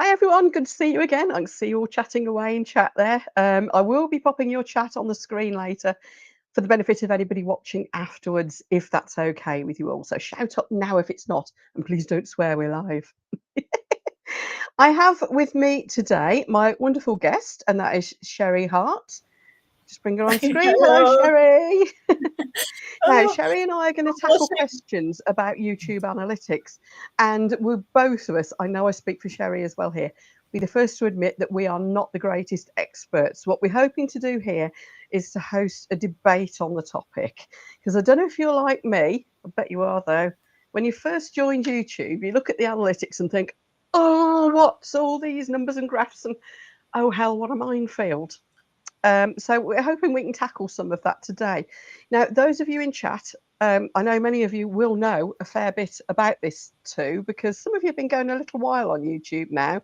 Hi everyone, good to see you again. I can see you all chatting away in chat there. I will be popping your chat on the screen later for the benefit of anybody watching afterwards, if that's okay with you all. So shout up now if it's not, and please don't swear we're live. I have with me today my wonderful guest, and that is Sherry Hart. Just bring her on screen. Hello, Hello. Sherry. Now, Oh, Sherry and I are going to hello, tackle questions about YouTube analytics. And we're both of us, I know I speak for Sherry as well here, be the first to admit that we are not the greatest experts. What we're hoping to do here is to host a debate on the topic. Because I don't know if you're like me, I bet you are though. When you first joined YouTube, you look at the analytics and think, oh, what's all these numbers and graphs? And oh, hell, what a minefield. So we're hoping we can tackle some of that today. Now, those of you in chat, I know many of you will know a fair bit about this too, because some of you have been going a little while on YouTube now,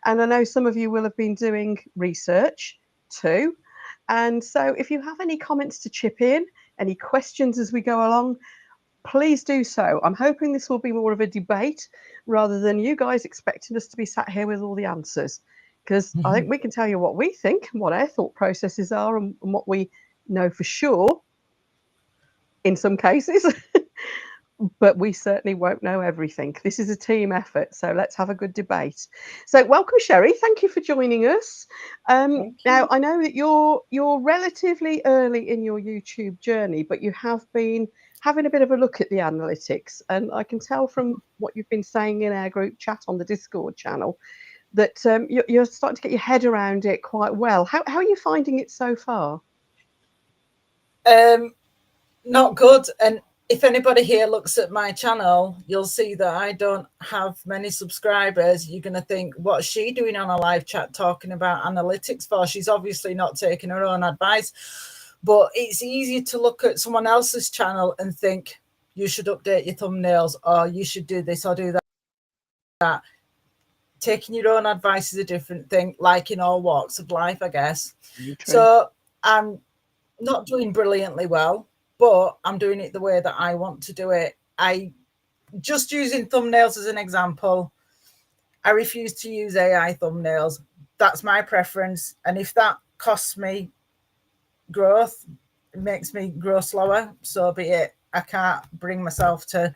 and I know some of you will have been doing research too. And so if you have any comments to chip in, any questions as we go along, please do so. I'm hoping this will be more of a debate rather than you guys expecting us to be sat here with all the answers. Because I think we can tell you what we think and what our thought processes are and what we know for sure in some cases. But we certainly won't know everything. This is a team effort, so let's have a good debate. So welcome, Sherry. Thank you for joining us. Now, I know that you're relatively early in your YouTube journey, but you have been having a bit of a look at the analytics, and I can tell from what you've been saying in our group chat on the Discord channel that you're starting to get your head around it quite well. How are you finding it so far? Not good. And if anybody here looks at my channel, you'll see that I don't have many subscribers. You're going to think, what's she doing on a live chat talking about analytics for? She's obviously not taking her own advice. But it's easy to look at someone else's channel and think, you should update your thumbnails, or you should do this or do that. Taking your own advice is a different thing, like in all walks of life, I guess. So I'm not doing brilliantly well, but I'm doing it the way that I want to do it. I just using thumbnails as an example. I refuse to use AI thumbnails. That's my preference. And if that costs me growth, it makes me grow slower, so be it. I can't bring myself to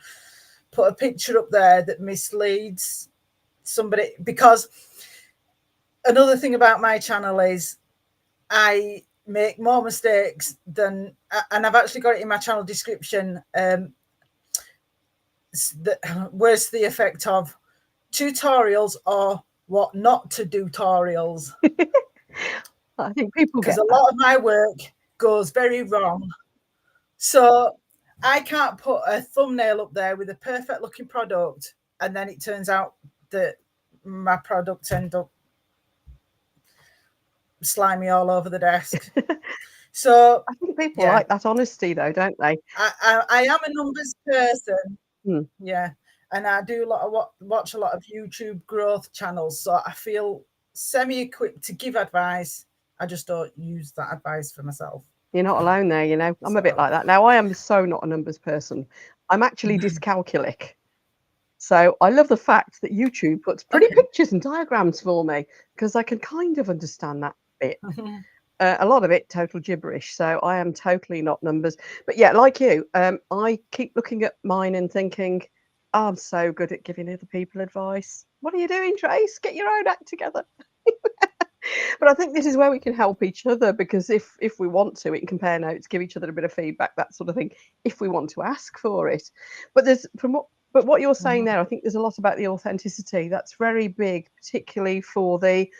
put a picture up there that misleads somebody, because another thing about my channel is I make more mistakes than, and I've actually got it in my channel description, where's the effect of tutorials or what not to do tutorials. I think people get because a lot of my work goes very wrong. So I can't put a thumbnail up there with a perfect looking product and then it turns out that my products end up slimy all over the desk. So I think people like that honesty though, don't they? I am a numbers person. Yeah. And I do watch a lot of YouTube growth channels, so I feel semi-equipped to give advice. I just don't use that advice for myself. You're not alone there, you know. I'm a bit like that. Now, I am so not a numbers person. I'm actually dyscalculic. So I love the fact that YouTube puts pretty pictures and diagrams for me because I can kind of understand that bit. A lot of it total gibberish. So I am totally not numbers. But yeah, like you, I keep looking at mine and thinking, oh, I'm so good at giving other people advice. What are you doing, Trace? Get your own act together. But I think this is where we can help each other, because if we want to, we can compare notes, give each other a bit of feedback, that sort of thing, if we want to ask for it. But what you're saying there, I think there's a lot about the authenticity. That's very big, particularly for the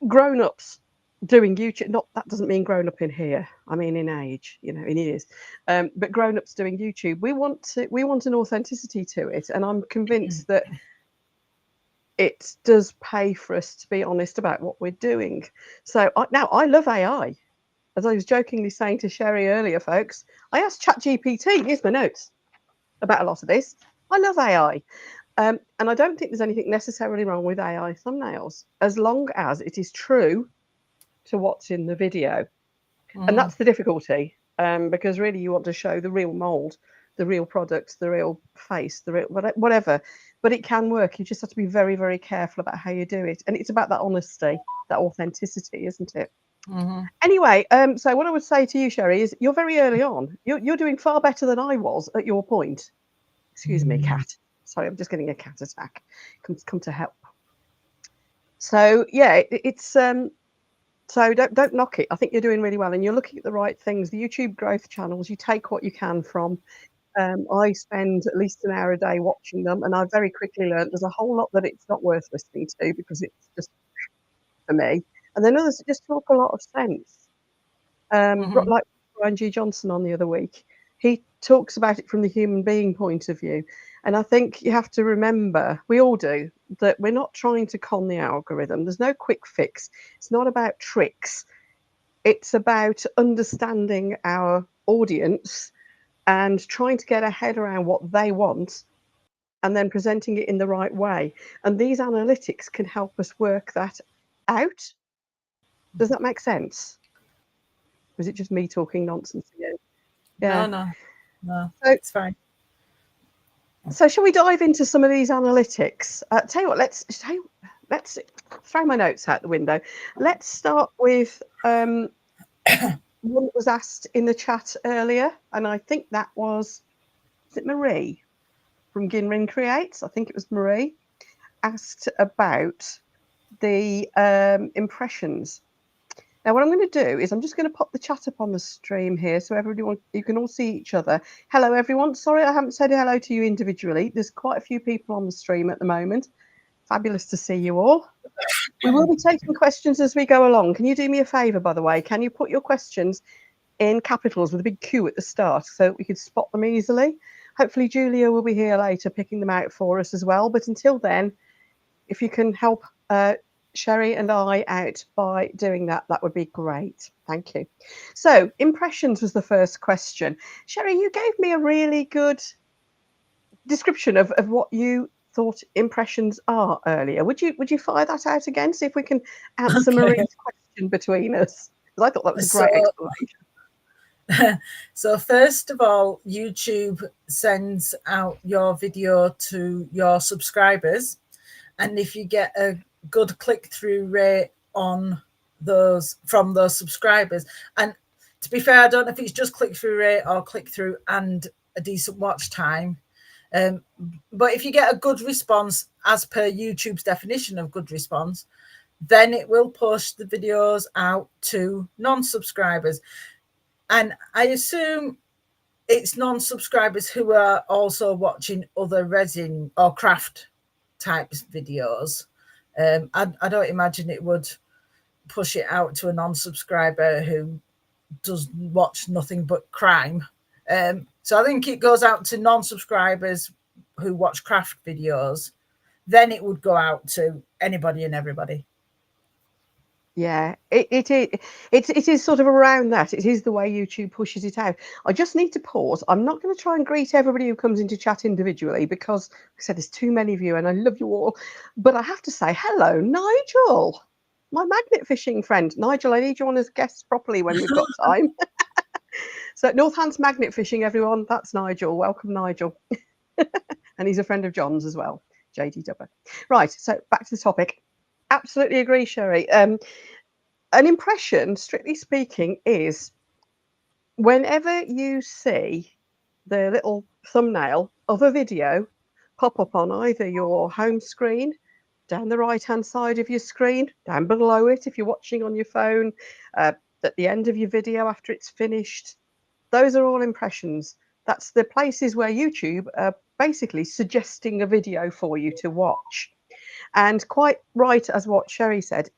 grown-ups doing YouTube. Not that doesn't mean grown up in here. I mean in age, you know, in years. But grown-ups doing YouTube, we want an authenticity to it, and I'm convinced that it does pay for us to be honest about what we're doing. So now I love AI. As I was jokingly saying to Sherry earlier, folks, I asked ChatGPT, here's my notes about a lot of this. I love AI. And I don't think there's anything necessarily wrong with AI thumbnails, as long as it is true to what's in the video. And that's the difficulty, because really you want to show the real mold, the real product, the real face, the real whatever. but it can work. You just have to be very, very careful about how you do it. And it's about that honesty, that authenticity, isn't it? Mm-hmm. Anyway, so what I would say to you, Sherry, is you're very early on. You're doing far better than I was at your point. Excuse me, cat. Sorry, I'm just getting a cat attack. Come to help. So yeah, it's so don't knock it. I think you're doing really well, and you're looking at the right things. The YouTube growth channels, you take what you can from. I spend at least an hour a day watching them, and I very quickly learned there's a whole lot that it's not worth listening to because it's just for me. And then others that just talk a lot of sense. Mm-hmm. Like Brian G. Johnson on the other week, he talks about it from the human being point of view. And I think you have to remember, we all do, that we're not trying to con the algorithm. There's no quick fix. It's not about tricks. It's about understanding our audience and trying to get our head around what they want and then presenting it in the right way. And these analytics can help us work that out. Does that make sense? Or is it just me talking nonsense again? Yeah. No, So, it's fine. so shall we dive into some of these analytics? Tell you what, let's throw my notes out the window. Let's start with one that was asked in the chat earlier, and I think that was it Marie from Ginrin Creates? I think it was Marie asked about the impressions. Now, what I'm going to do is I'm just going to pop the chat up on the stream here so everyone, you can all see each other. Hello, everyone. Sorry I haven't said hello to you individually. There's quite a few people on the stream at the moment. Fabulous to see you all. We will be taking questions as we go along. Can you do me a favour, by the way? Can you put your questions in capitals with a big Q at the start so that we could spot them easily? Hopefully, Julia will be here later picking them out for us as well. But until then, if you can help Sherry and I out by doing that, that would be great. Thank you. So impressions was the first question. Sherry, you gave me a really good description of what you thought impressions are earlier. Would you fire that out again? See if we can answer Marie's question between us. Because I thought that was a great explanation. So first of all, YouTube sends out your video to your subscribers. And if you get a good click-through rate on those from those subscribers, and to be fair, I don't know if it's just click-through rate or click-through and a decent watch time, but if you get a good response as per YouTube's definition of good response, then it will push the videos out to non-subscribers. And I assume it's non-subscribers who are also watching other resin or craft types videos. I don't imagine it would push it out to a non-subscriber who does watch nothing but crime. So I think it goes out to non-subscribers who watch craft videos. Then it would go out to anybody and everybody. Yeah, it is sort of around that. It is the way YouTube pushes it out. I just need to pause. I'm not going to try and greet everybody who comes into chat individually because, like I said, there's too many of you and I love you all. But I have to say, hello, Nigel, my magnet fishing friend. Nigel, I need you on as guests properly when we've got time. So Northants Magnet Fishing, everyone. That's Nigel. Welcome, Nigel. And he's a friend of John's as well, JD Dubber. Right, so back to the topic. Absolutely agree, Sherry. An impression, strictly speaking, is whenever you see the little thumbnail of a video pop up on either your home screen, down the right-hand side of your screen, down below it if you're watching on your phone, at the end of your video after it's finished, those are all impressions. That's the places where YouTube are basically suggesting a video for you to watch. And quite right, as what Sherry said,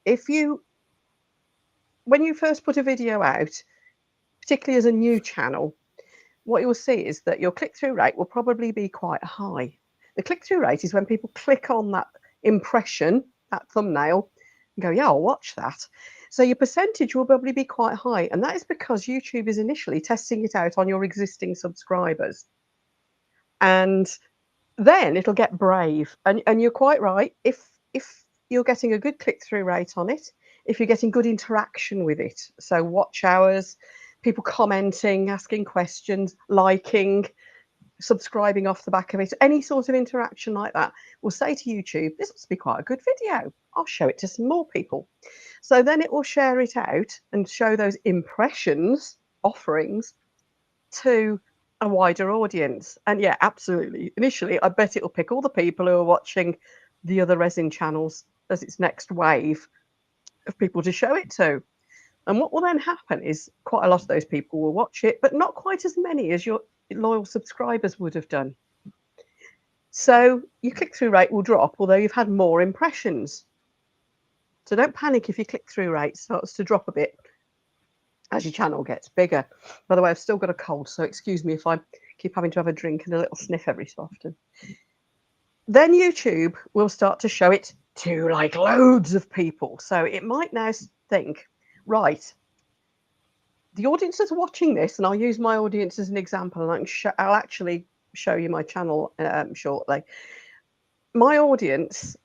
when you first put a video out, particularly as a new channel, what you'll see is that your click-through rate will probably be quite high. The click-through rate is when people click on that impression, that thumbnail, and go, yeah, I'll watch that. So your percentage will probably be quite high. And that is because YouTube is initially testing it out on your existing subscribers. And then it'll get brave. And you're quite right. If you're getting a good click-through rate on it, if you're getting good interaction with it, so watch hours, people commenting, asking questions, liking, subscribing off the back of it, any sort of interaction like that, will say to YouTube, this must be quite a good video. I'll show it to some more people. So then it will share it out and show those impressions, offerings, to a wider audience. And yeah, absolutely. Initially, I bet it'll pick all the people who are watching the other resin channels as its next wave of people to show it to. And what will then happen is quite a lot of those people will watch it, but not quite as many as your loyal subscribers would have done. So your click-through rate will drop, although you've had more impressions. So don't panic if your click-through rate starts to drop a bit as your channel gets bigger. By the way, I've still got a cold, so excuse me if I keep having to have a drink and a little sniff every so often. Then YouTube will start to show it to like loads of people. So it might now think, right, the audience that's watching this, and I'll use my audience as an example, and I'll actually show you my channel shortly. My audience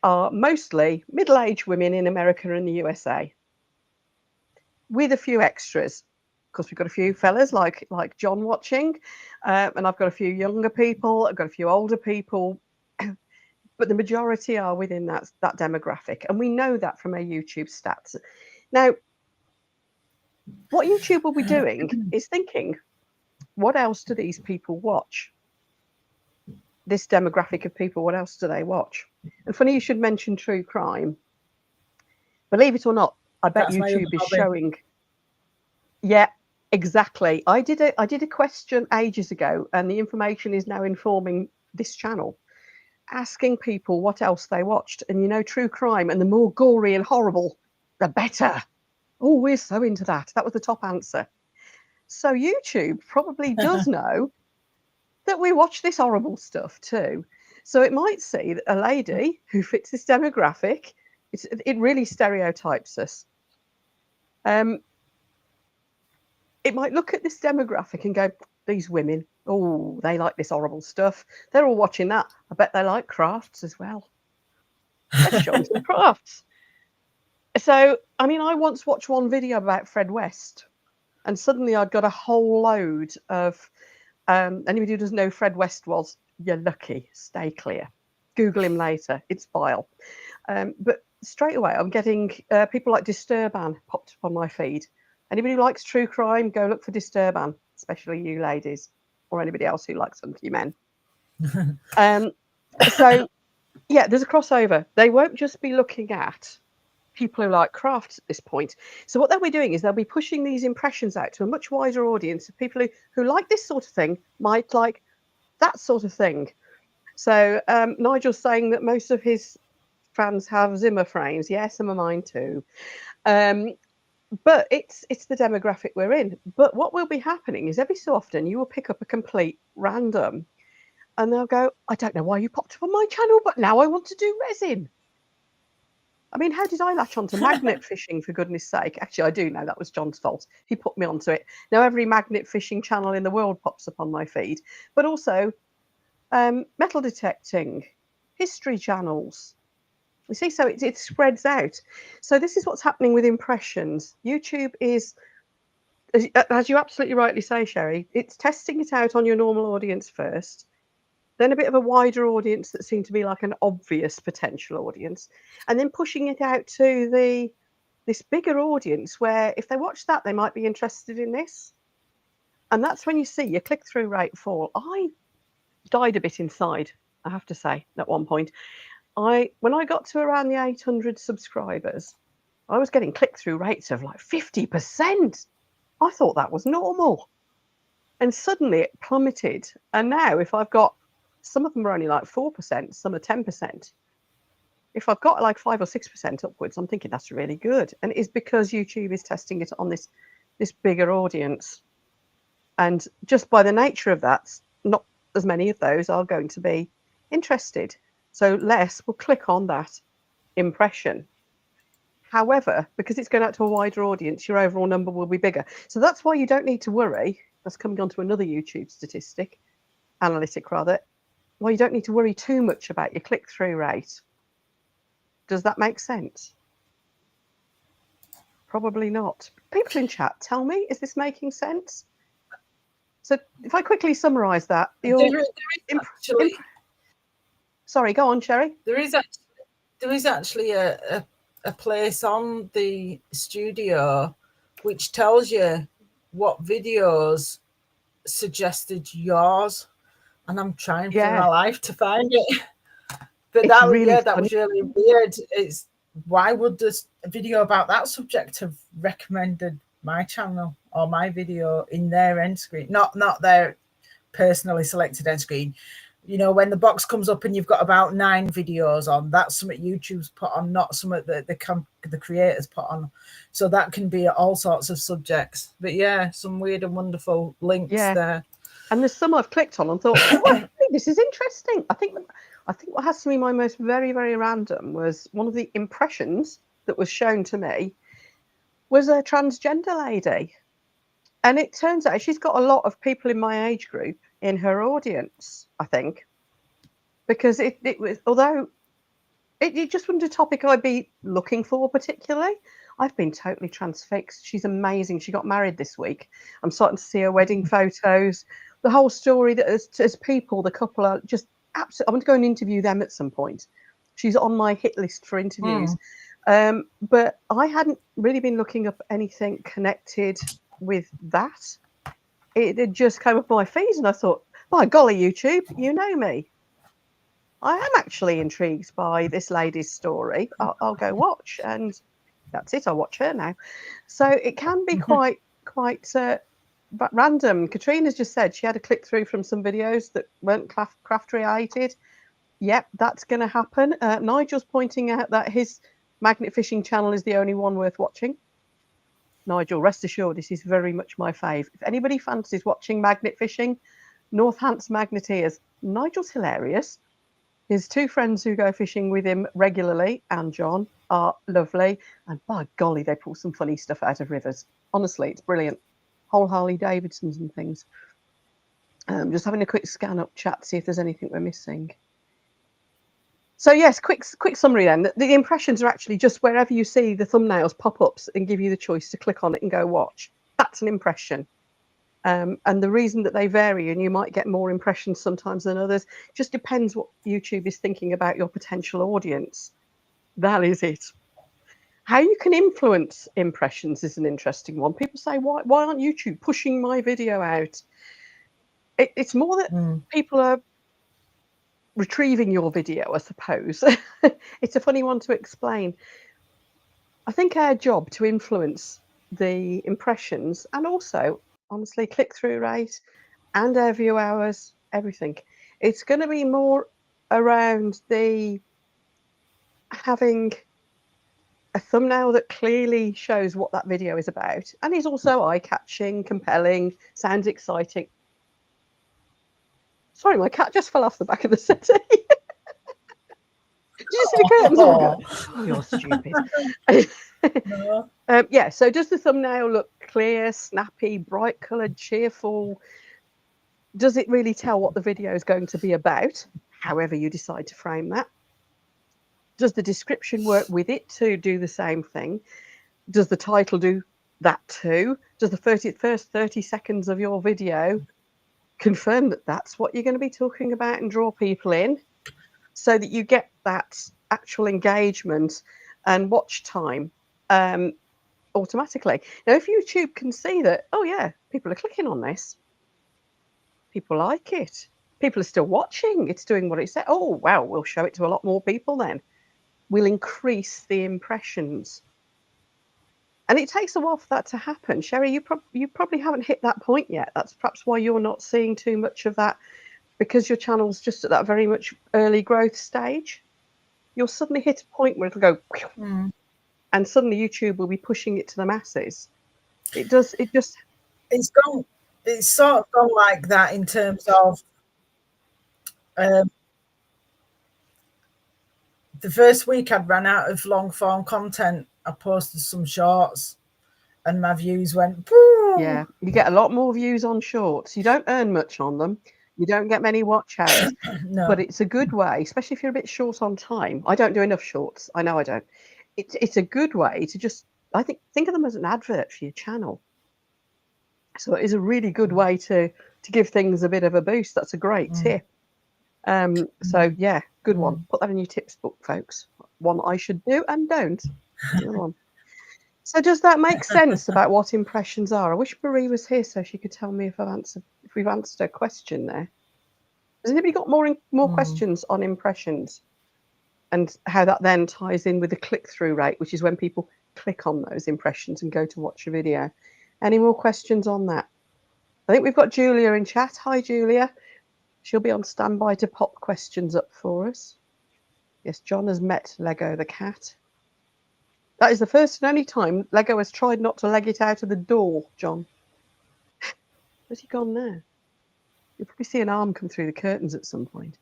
are mostly middle-aged women in America and the USA, with a few extras. Of course, we've got a few fellas like John watching, and I've got a few younger people, I've got a few older people, but the majority are within that demographic, and we know that from our YouTube stats. Now, what YouTube will be doing is thinking, what else do these people watch? This demographic of people, what else do they watch? And funny you should mention true crime. Believe it or not, I bet YouTube is showing. Yeah, exactly. I did a question ages ago, and the information is now informing this channel, asking people what else they watched. And you know, true crime, and the more gory and horrible, the better. Oh, we're so into that. That was the top answer. So YouTube probably does know that we watch this horrible stuff too. So it might see that a lady who fits this demographic, it really stereotypes us. It might look at this demographic and go, these women, oh, they like this horrible stuff. They're all watching that. I bet they like crafts as well. Let's show them some crafts. So, I mean, I once watched one video about Fred West, and suddenly I'd got a whole load of, anybody who doesn't know who Fred West was, you're lucky, stay clear. Google him later, it's vile. But straight away, I'm getting people like Disturban popped up on my feed. Anybody who likes true crime, go look for Disturban, especially you ladies, or anybody else who likes hunky men. So, yeah, there's a crossover. They won't just be looking at people who like crafts at this point. So what they'll be doing is they'll be pushing these impressions out to a much wider audience of people who like this sort of thing, might like that sort of thing. So Nigel's saying that most of his fans have Zimmer frames. Yes, some of mine too. But it's the demographic we're in. But what will be happening is every so often you will pick up a complete random and they'll go, I don't know why you popped up on my channel, but now I want to do resin. I mean, how did I latch onto magnet fishing, for goodness sake? Actually, I do know that was John's fault. He put me onto it. Now every magnet fishing channel in the world pops up on my feed, but also metal detecting, history channels. You see, so it spreads out. So this is what's happening with impressions. YouTube is, as you absolutely rightly say, Sherry, it's testing it out on your normal audience first, then a bit of a wider audience that seemed to be like an obvious potential audience, and then pushing it out to this bigger audience where if they watch that, they might be interested in this. And that's when you see your click-through rate fall. I died a bit inside, I have to say, at one point. When I got to around the 800 subscribers, I was getting click-through rates of like 50%. I thought that was normal. And suddenly it plummeted. And now if I've got, some of them are only like 4%, some are 10%. If I've got like 5 or 6% upwards, I'm thinking that's really good. And it's because YouTube is testing it on this bigger audience. And just by the nature of that, not as many of those are going to be interested. So less will click on that impression. However, because it's going out to a wider audience, your overall number will be bigger. So that's why you don't need to worry. That's coming on to another YouTube analytic rather. Why you don't need to worry too much about your click-through rate. Does that make sense? Probably not. People in chat, tell me, is this making sense? So if I quickly summarise that, sorry, go on, Sherry. There is actually a place on the studio which tells you what videos suggested yours, and I'm trying for my life to find it. But that was really weird. It's why would this video about that subject have recommended my channel or my video in their end screen? Not their personally selected end screen. You know, when the box comes up and you've got about 9 videos on, that's something YouTube's put on, not something that the creators put on. So that can be all sorts of subjects. But yeah, some weird and wonderful links there. And there's some I've clicked on and thought, oh, this is interesting. I think what has to be my most very, very random was one of the impressions that was shown to me was a transgender lady. And it turns out she's got a lot of people in my age group in her audience, I think, because it was, although it just wasn't a topic I'd be looking for particularly. I've been totally transfixed. She's amazing. She got married this week. I'm starting to see her wedding photos. The whole story that as people, the couple are just absolutely. I want to go and interview them at some point. She's on my hit list for interviews. But I hadn't really been looking up anything connected with that. It just came up my feed and I thought, by golly, YouTube, you know me. I am actually intrigued by this lady's story. I'll go watch, and that's it. I'll watch her now. So it can be quite random. Katrina's just said she had a click through from some videos that weren't craft related. Yep, that's going to happen. Nigel's pointing out that his magnet fishing channel is the only one worth watching. Nigel, rest assured, this is very much my fave. If anybody fancies watching magnet fishing, Northants Magneteers. Nigel's hilarious. His 2 friends who go fishing with him regularly, and John, are lovely. And by golly, they pull some funny stuff out of rivers. Honestly, it's brilliant. Whole Harley Davidsons and things. Just having a quick scan up chat, see if there's anything we're missing. So yes, quick summary then. The impressions are actually just wherever you see the thumbnails pop up and give you the choice to click on it and go watch. That's an impression. And the reason that they vary, and you might get more impressions sometimes than others, just depends what YouTube is thinking about your potential audience. That is it. How you can influence impressions is an interesting one. People say, why aren't YouTube pushing my video out? It's more that people are retrieving your video, I suppose. It's a funny one to explain. I think our job to influence the impressions and also, honestly, click-through rate and our view hours, everything. It's going to be more around the having a thumbnail that clearly shows what that video is about and is also eye-catching, compelling, sounds exciting. Sorry, my cat just fell off the back of the settee. Did you see the curtains all go? Oh, you're stupid. No. Yeah, so does the thumbnail look clear, snappy, bright coloured, cheerful? Does it really tell what the video is going to be about, however you decide to frame that? Does the description work with it to do the same thing? Does the title do that too? Does the first 30 seconds of your video confirm that that's what you're going to be talking about and draw people in so that you get that actual engagement and watch time automatically? Now, if YouTube can see that, oh yeah, people are clicking on this, people like it, people are still watching, it's doing what it said, oh wow, we'll show it to a lot more people then. We'll increase the impressions. And it takes a while for that to happen. Sherry, you probably haven't hit that point yet. That's perhaps why you're not seeing too much of that, because your channel's just at that very much early growth stage. You'll suddenly hit a point where it'll go, and suddenly YouTube will be pushing it to the masses. It's sort of gone like that in terms of the first week I'd ran out of long form content. I posted some shorts and my views went boom. Yeah, you get a lot more views on shorts. You don't earn much on them. You don't get many watch hours. No. But it's a good way, especially if you're a bit short on time. I don't do enough shorts. I know I don't. It's a good way to just, think of them as an advert for your channel. So it is a really good way to to give things a bit of a boost. That's a great tip. So yeah, good one. Put that in your tips book, folks. One I should do and don't. Another one. So does that make sense about what impressions are? I wish Marie was here so she could tell me if we've answered a question there. Has anybody got more questions on impressions and how that then ties in with the click-through rate, which is when people click on those impressions and go to watch a video? Any more questions on that? I think we've got Julia in chat. Hi, Julia. She'll be on standby to pop questions up for us. Yes, John has met Lego the cat. That is the first and only time Lego has tried not to leg it out of the door, John. Where's he gone now? You'll probably see an arm come through the curtains at some point.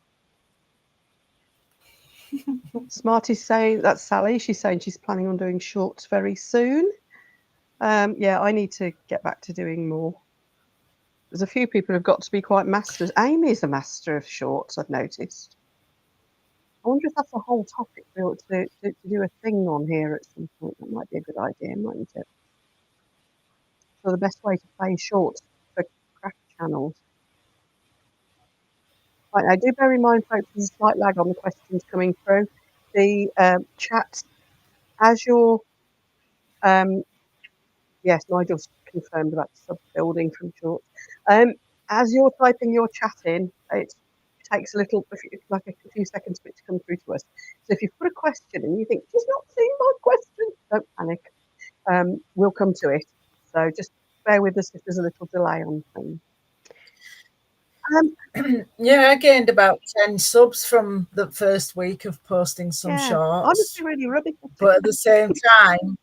Smarty's saying, that's Sally, she's saying she's planning on doing shorts very soon. Yeah, I need to get back to doing more. There's a few people who've got to be quite masters. Amy's a master of shorts, I've noticed. I wonder if that's a whole topic we ought to do a thing on here at some point. That might be a good idea, mightn't it? So the best way to play shorts for craft channels. Right, now do bear in mind, folks, there's a slight lag on the questions coming through. The chat, as you're, yes, Nigel's confirmed about sub-building from shorts. As you're typing your chat in, it takes a few seconds for it to come through to us. So if you've put a question and you think, she's not seeing my question, don't panic. We'll come to it. So just bear with us if there's a little delay on things. Yeah, I gained about 10 subs from the first week of posting some shorts. I must be really rubbish. But at the same time,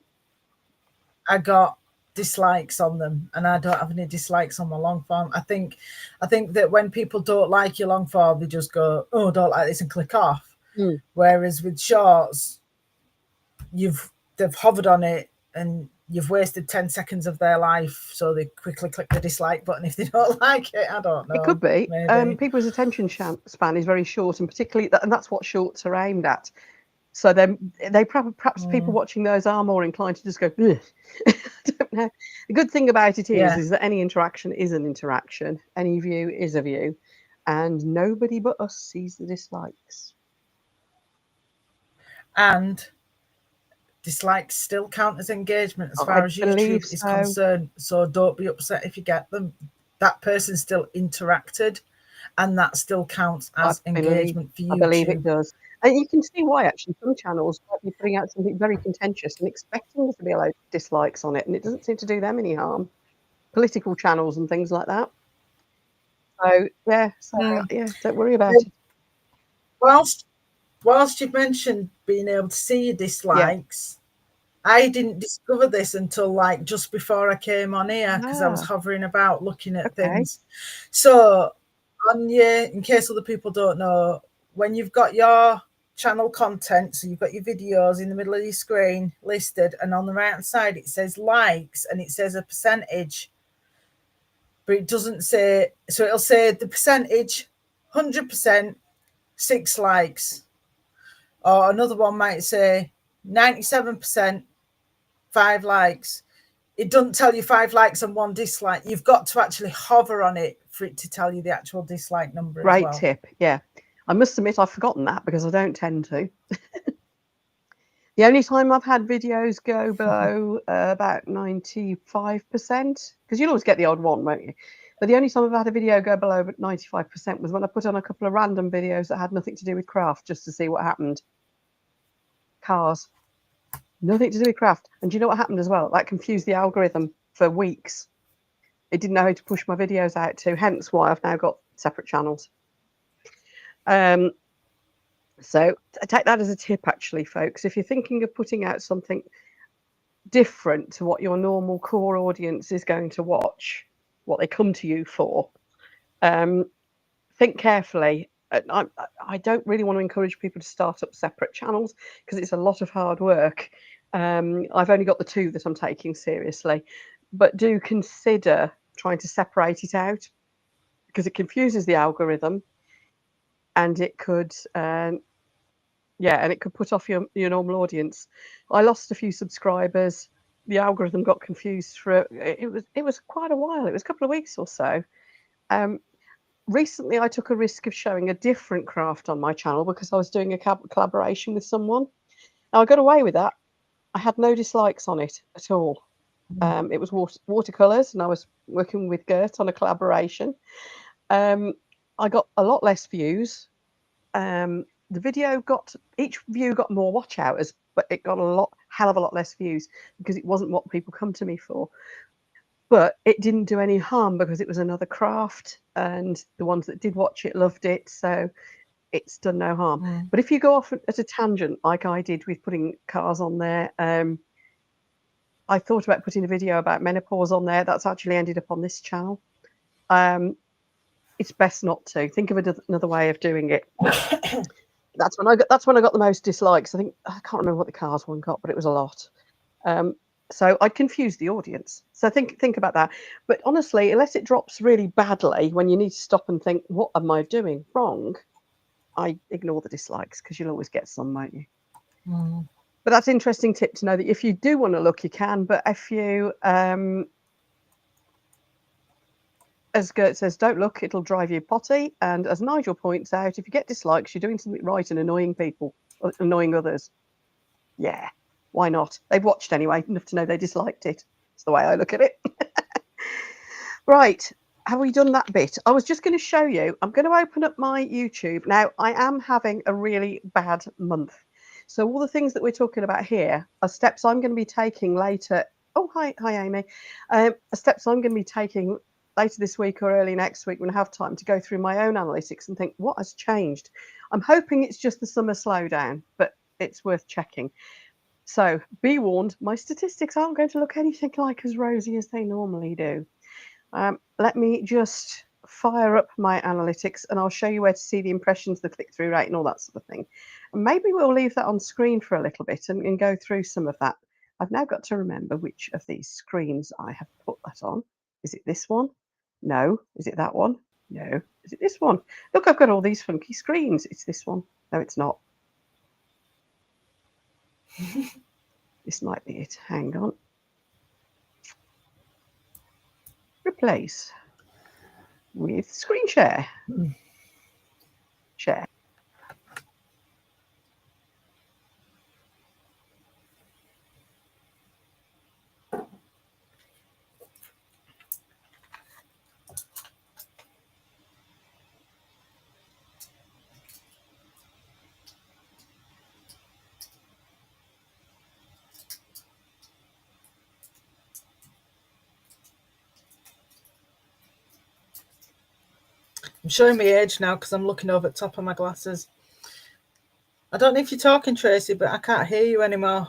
I got dislikes on them, and I don't have any dislikes on my long form. I think that when people don't like your long form, they just go, oh, don't like this, and click off. Whereas with shorts, they've hovered on it and you've wasted 10 seconds of their life, so they quickly click the dislike button if they don't like it. I don't know. It could be. People's attention span is very short, and particularly and that's what shorts are aimed at. So then perhaps people watching those are more inclined to just go, I don't know. The good thing about it is that any interaction is an interaction. Any view is a view. And nobody but us sees the dislikes. And dislikes still count as engagement as far as YouTube is concerned. So don't be upset if you get them. That person still interacted, and that still counts as engagement for YouTube. I believe it does. And you can see why, actually. Some channels might be putting out something very contentious and expecting there to be a load of dislikes on it, and it doesn't seem to do them any harm. Political channels and things like that. So, yeah, don't worry about it. Whilst you've mentioned being able to see your dislikes, I didn't discover this until just before I came on here, because I was hovering about looking at things. So in case other people don't know, when you've got your channel content, so you've got your videos in the middle of your screen listed, and on the right hand side it says likes and it says a percentage, but it doesn't say, so it'll say the percentage 100%, 6 likes, or another one might say 97%, 5 likes. It doesn't tell you 5 likes and 1 dislike. You've got to actually hover on it for it to tell you the actual dislike number. Great tip. Yeah, I must admit I've forgotten that because I don't tend to. The only time I've had videos go below about 95%, because you'll always get the odd one, won't you? But the only time I've had a video go below 95% was when I put on a couple of random videos that had nothing to do with craft, just to see what happened. Cars. Nothing to do with craft. And do you know what happened as well? That confused the algorithm for weeks. It didn't know who to push my videos out to, hence why I've now got separate channels. So take that as a tip, actually, folks. If you're thinking of putting out something different to what your normal core audience is going to watch, what they come to you for, think carefully. I don't really want to encourage people to start up separate channels because it's a lot of hard work. I've only got the 2 that I'm taking seriously, but do consider trying to separate it out because it confuses the algorithm, and it could and it could put off your normal audience. I lost a few subscribers. The algorithm got confused for it was quite a while. It was a couple of weeks or so. Recently, I took a risk of showing a different craft on my channel because I was doing a collaboration with someone. Now, I got away with that. I had no dislikes on it at all. It was watercolors, and I was working with Gert on a collaboration. I got a lot less views. The video each view got more watch hours, but it got hell of a lot less views because it wasn't what people come to me for. But it didn't do any harm because it was another craft, and the ones that did watch it loved it, so it's done no harm. But if you go off at a tangent like I did with putting cars on there, I thought about putting a video about menopause on there. That's actually ended up on this channel. It's best not to. Think of another way of doing it. That's when I got the most dislikes. I can't remember what the cars one got, but it was a lot. So I confused the audience. So think about that. But honestly, unless it drops really badly, when you need to stop and think, what am I doing wrong? I ignore the dislikes because you'll always get some, won't you? But that's an interesting tip to know that if you do want to look, you can. But if you, as Gert says, don't look, it'll drive you potty. And as Nigel points out, if you get dislikes, you're doing something right and annoying people, annoying others. Yeah. Why not? They've watched anyway, enough to know they disliked it. That's the way I look at it. Right. Have we done that bit? I was just going to show you. I'm going to open up my YouTube. Now, I am having a really bad month. So all the things that we're talking about here are steps I'm going to be taking later. Oh, hi, Amy. Steps I'm going to be taking later this week or early next week when I have time to go through my own analytics and think, what has changed? I'm hoping it's just the summer slowdown, but it's worth checking. So be warned, my statistics aren't going to look anything like as rosy as they normally do. Let me just fire up my analytics and I'll show you where to see the impressions, the click-through rate and all that sort of thing. And maybe we'll leave that on screen for a little bit and go through some of that. I've now got to remember which of these screens I have put that on. Is it this one? No. Is it that one? No. Is it this one? Look, I've got all these funky screens. It's this one. No, it's not. This might be it. Hang on. Replace with screen share. Share. I'm showing my age now because I'm looking over the top of my glasses. I don't know if you're talking, Tracey, but I can't hear you anymore.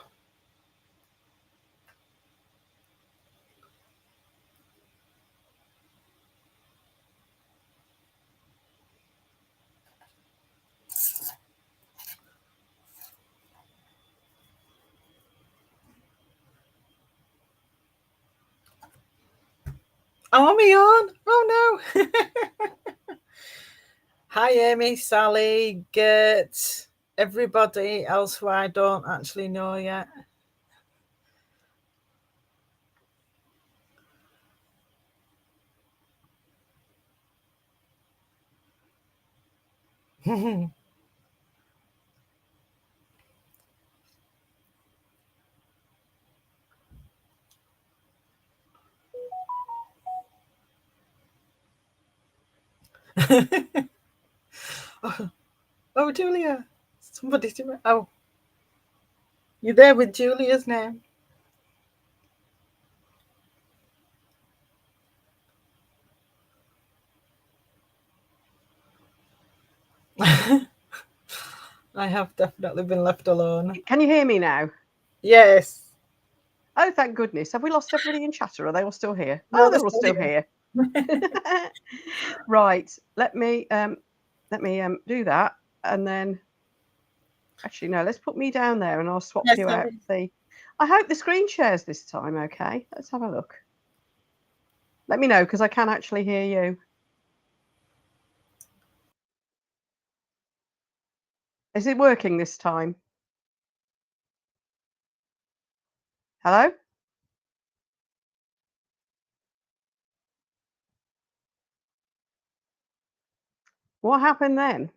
Oh, am I on? Oh, no. Hi, Amy, Sally, Gert, everybody else who I don't actually know yet. Oh, Julia. Somebody do it. Oh, you're there with Julia's name. I have definitely been left alone. Can you hear me now? Yes. Oh, thank goodness. Have we lost everybody in chat, or are they all still here? No, Oh, they're all still here. Right. Let me do that, and then actually no. Let's put me down there, and I'll swap you out. I hope the screen shares this time. Okay. Let's have a look. Let me know because I can actually hear you. Is it working this time? Hello? What happened then?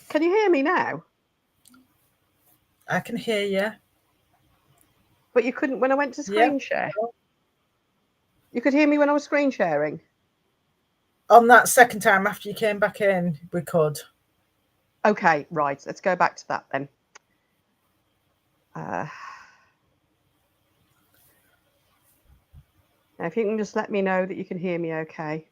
Can you hear me now? I can hear you. But you couldn't when I went to screen share. You could hear me when I was screen sharing. On that second time after you came back in, we could. Okay, right. Let's go back to that then. Now, if you can just let me know that you can hear me okay.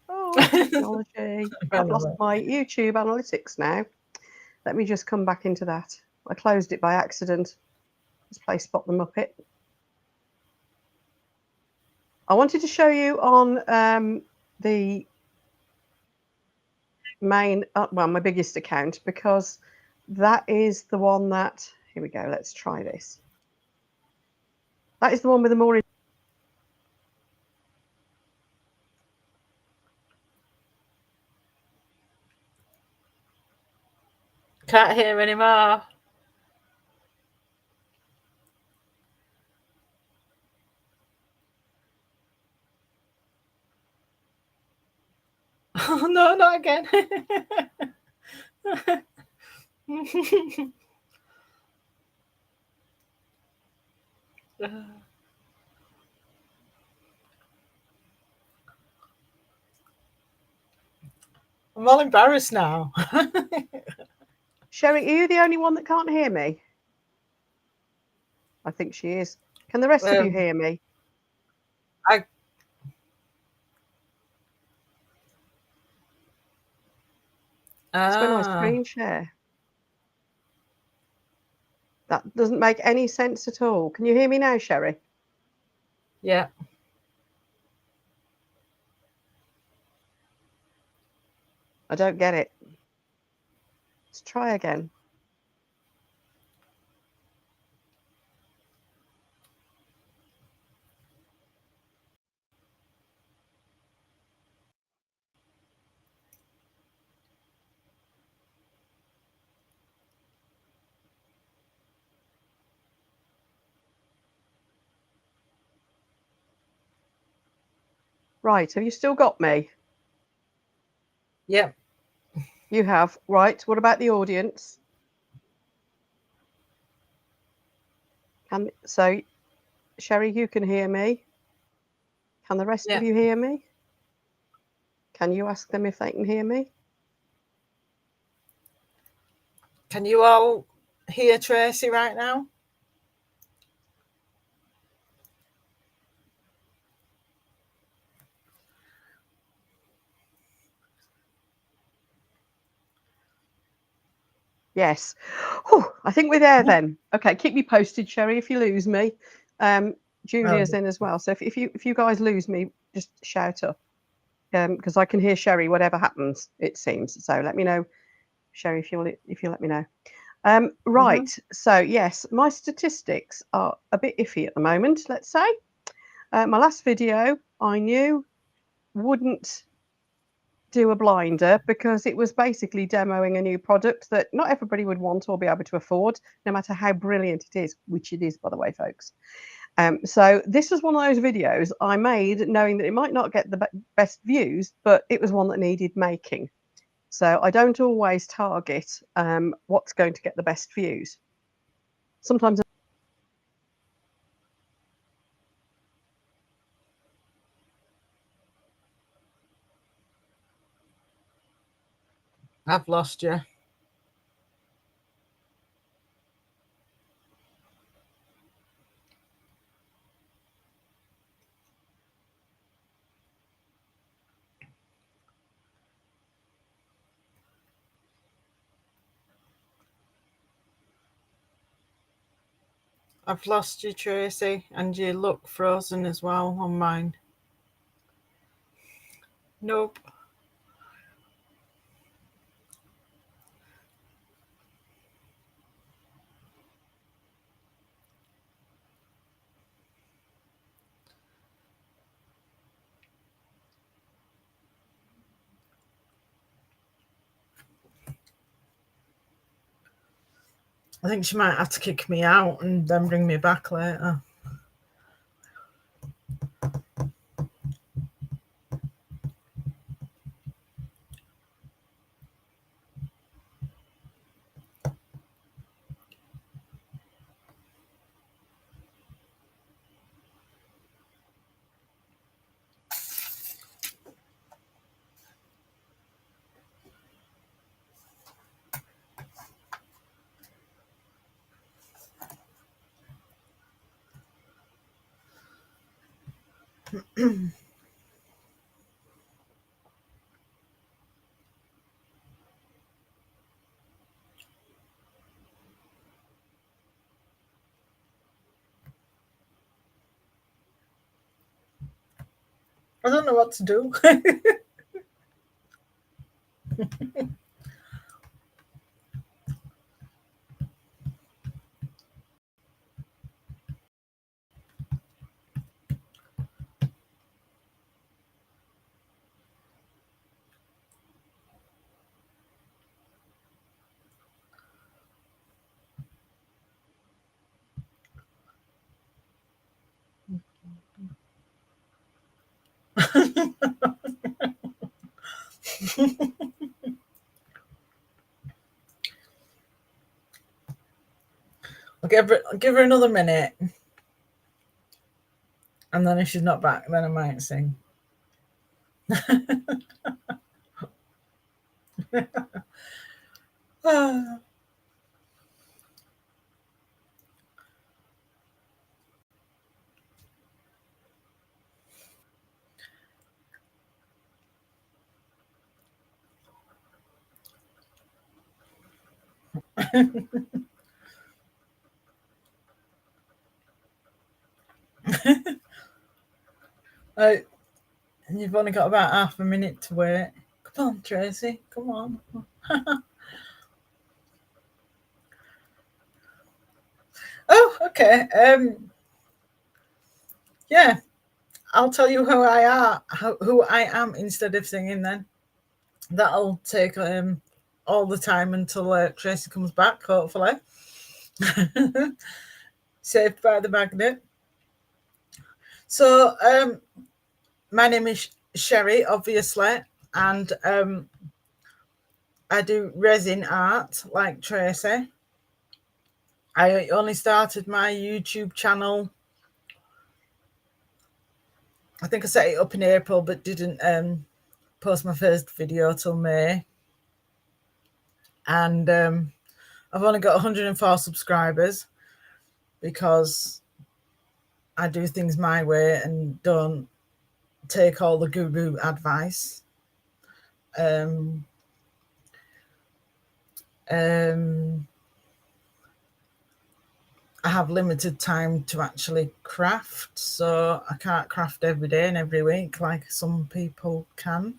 Oh, technology. I've lost my YouTube analytics now. Let me just come back into that. I closed it by accident. Let's play Spot the Muppet. I wanted to show you on the main, well, my biggest account, because that is the one that, here we go, let's try this. That is the one with the more. Can't hear anymore. Oh, no, not again. I'm all embarrassed now. Sherry, are you the only one that can't hear me? I think she is. Can the rest of you hear me? It's when I screen share. That doesn't make any sense at all. Can you hear me now, Sherry? Yeah. I don't get it. Let's try again. Right, have you still got me? Yep. You have. Right, what about the audience? So, Sherry, you can hear me. Can the rest of you hear me? Can you ask them if they can hear me? Can you all hear Tracey right now? Yes. Oh, I think we're there then. Okay, keep me posted, Sherry, if you lose me. Julia's in as well. So if you guys lose me, just shout up. Because I can hear Sherry whatever happens, it seems. So let me know, Sherry, if you let me know. Right. So yes, my statistics are a bit iffy at the moment, let's say. My last video I knew wouldn't do a blinder because it was basically demoing a new product that not everybody would want or be able to afford, no matter how brilliant it is, which it is, by the way, folks. So this was one of those videos I made knowing that it might not get the best views, but it was one that needed making. So I don't always target what's going to get the best views. Sometimes. I've lost you. I've lost you, Tracey, and you look frozen as well on mine. Nope. I think she might have to kick me out and then bring me back later. I don't know what to do. I'll give her another minute, and then if she's not back, then I might sing. You've only got about half a minute to wait. Come on, Tracey. Come on. Oh, okay. Yeah, I'll tell you who I am instead of singing. Then that'll take all the time until Tracey comes back. Hopefully, saved by the magnet. So, my name is Sherry, obviously, and I do resin art like Tracey. I only started my YouTube channel, I think I set it up in April, but didn't post my first video till May. And I've only got 104 subscribers because I do things my way and don't take all the guru advice. I have limited time to actually craft, so I can't craft every day and every week like some people can.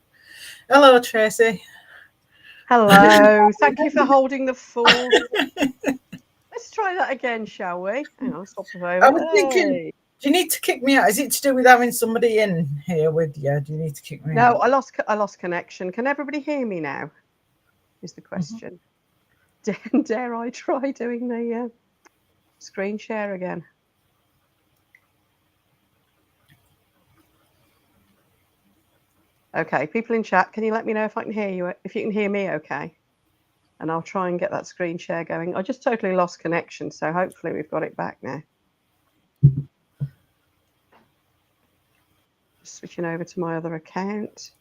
Hello, Tracey. Hello. Thank you for holding the fort. Let's try that again, shall we? Hang on, stop it over. I was thinking, do you need to kick me out? Is it to do with having somebody in here with you? Do you need to kick me out? No, I lost connection. Can everybody hear me now? Is the question. Dare I try doing the screen share again? Okay, people in chat, can you let me know if I can hear you? If you can hear me, okay. And I'll try and get that screen share going. I just totally lost connection, so hopefully we've got it back now. Just switching over to my other account.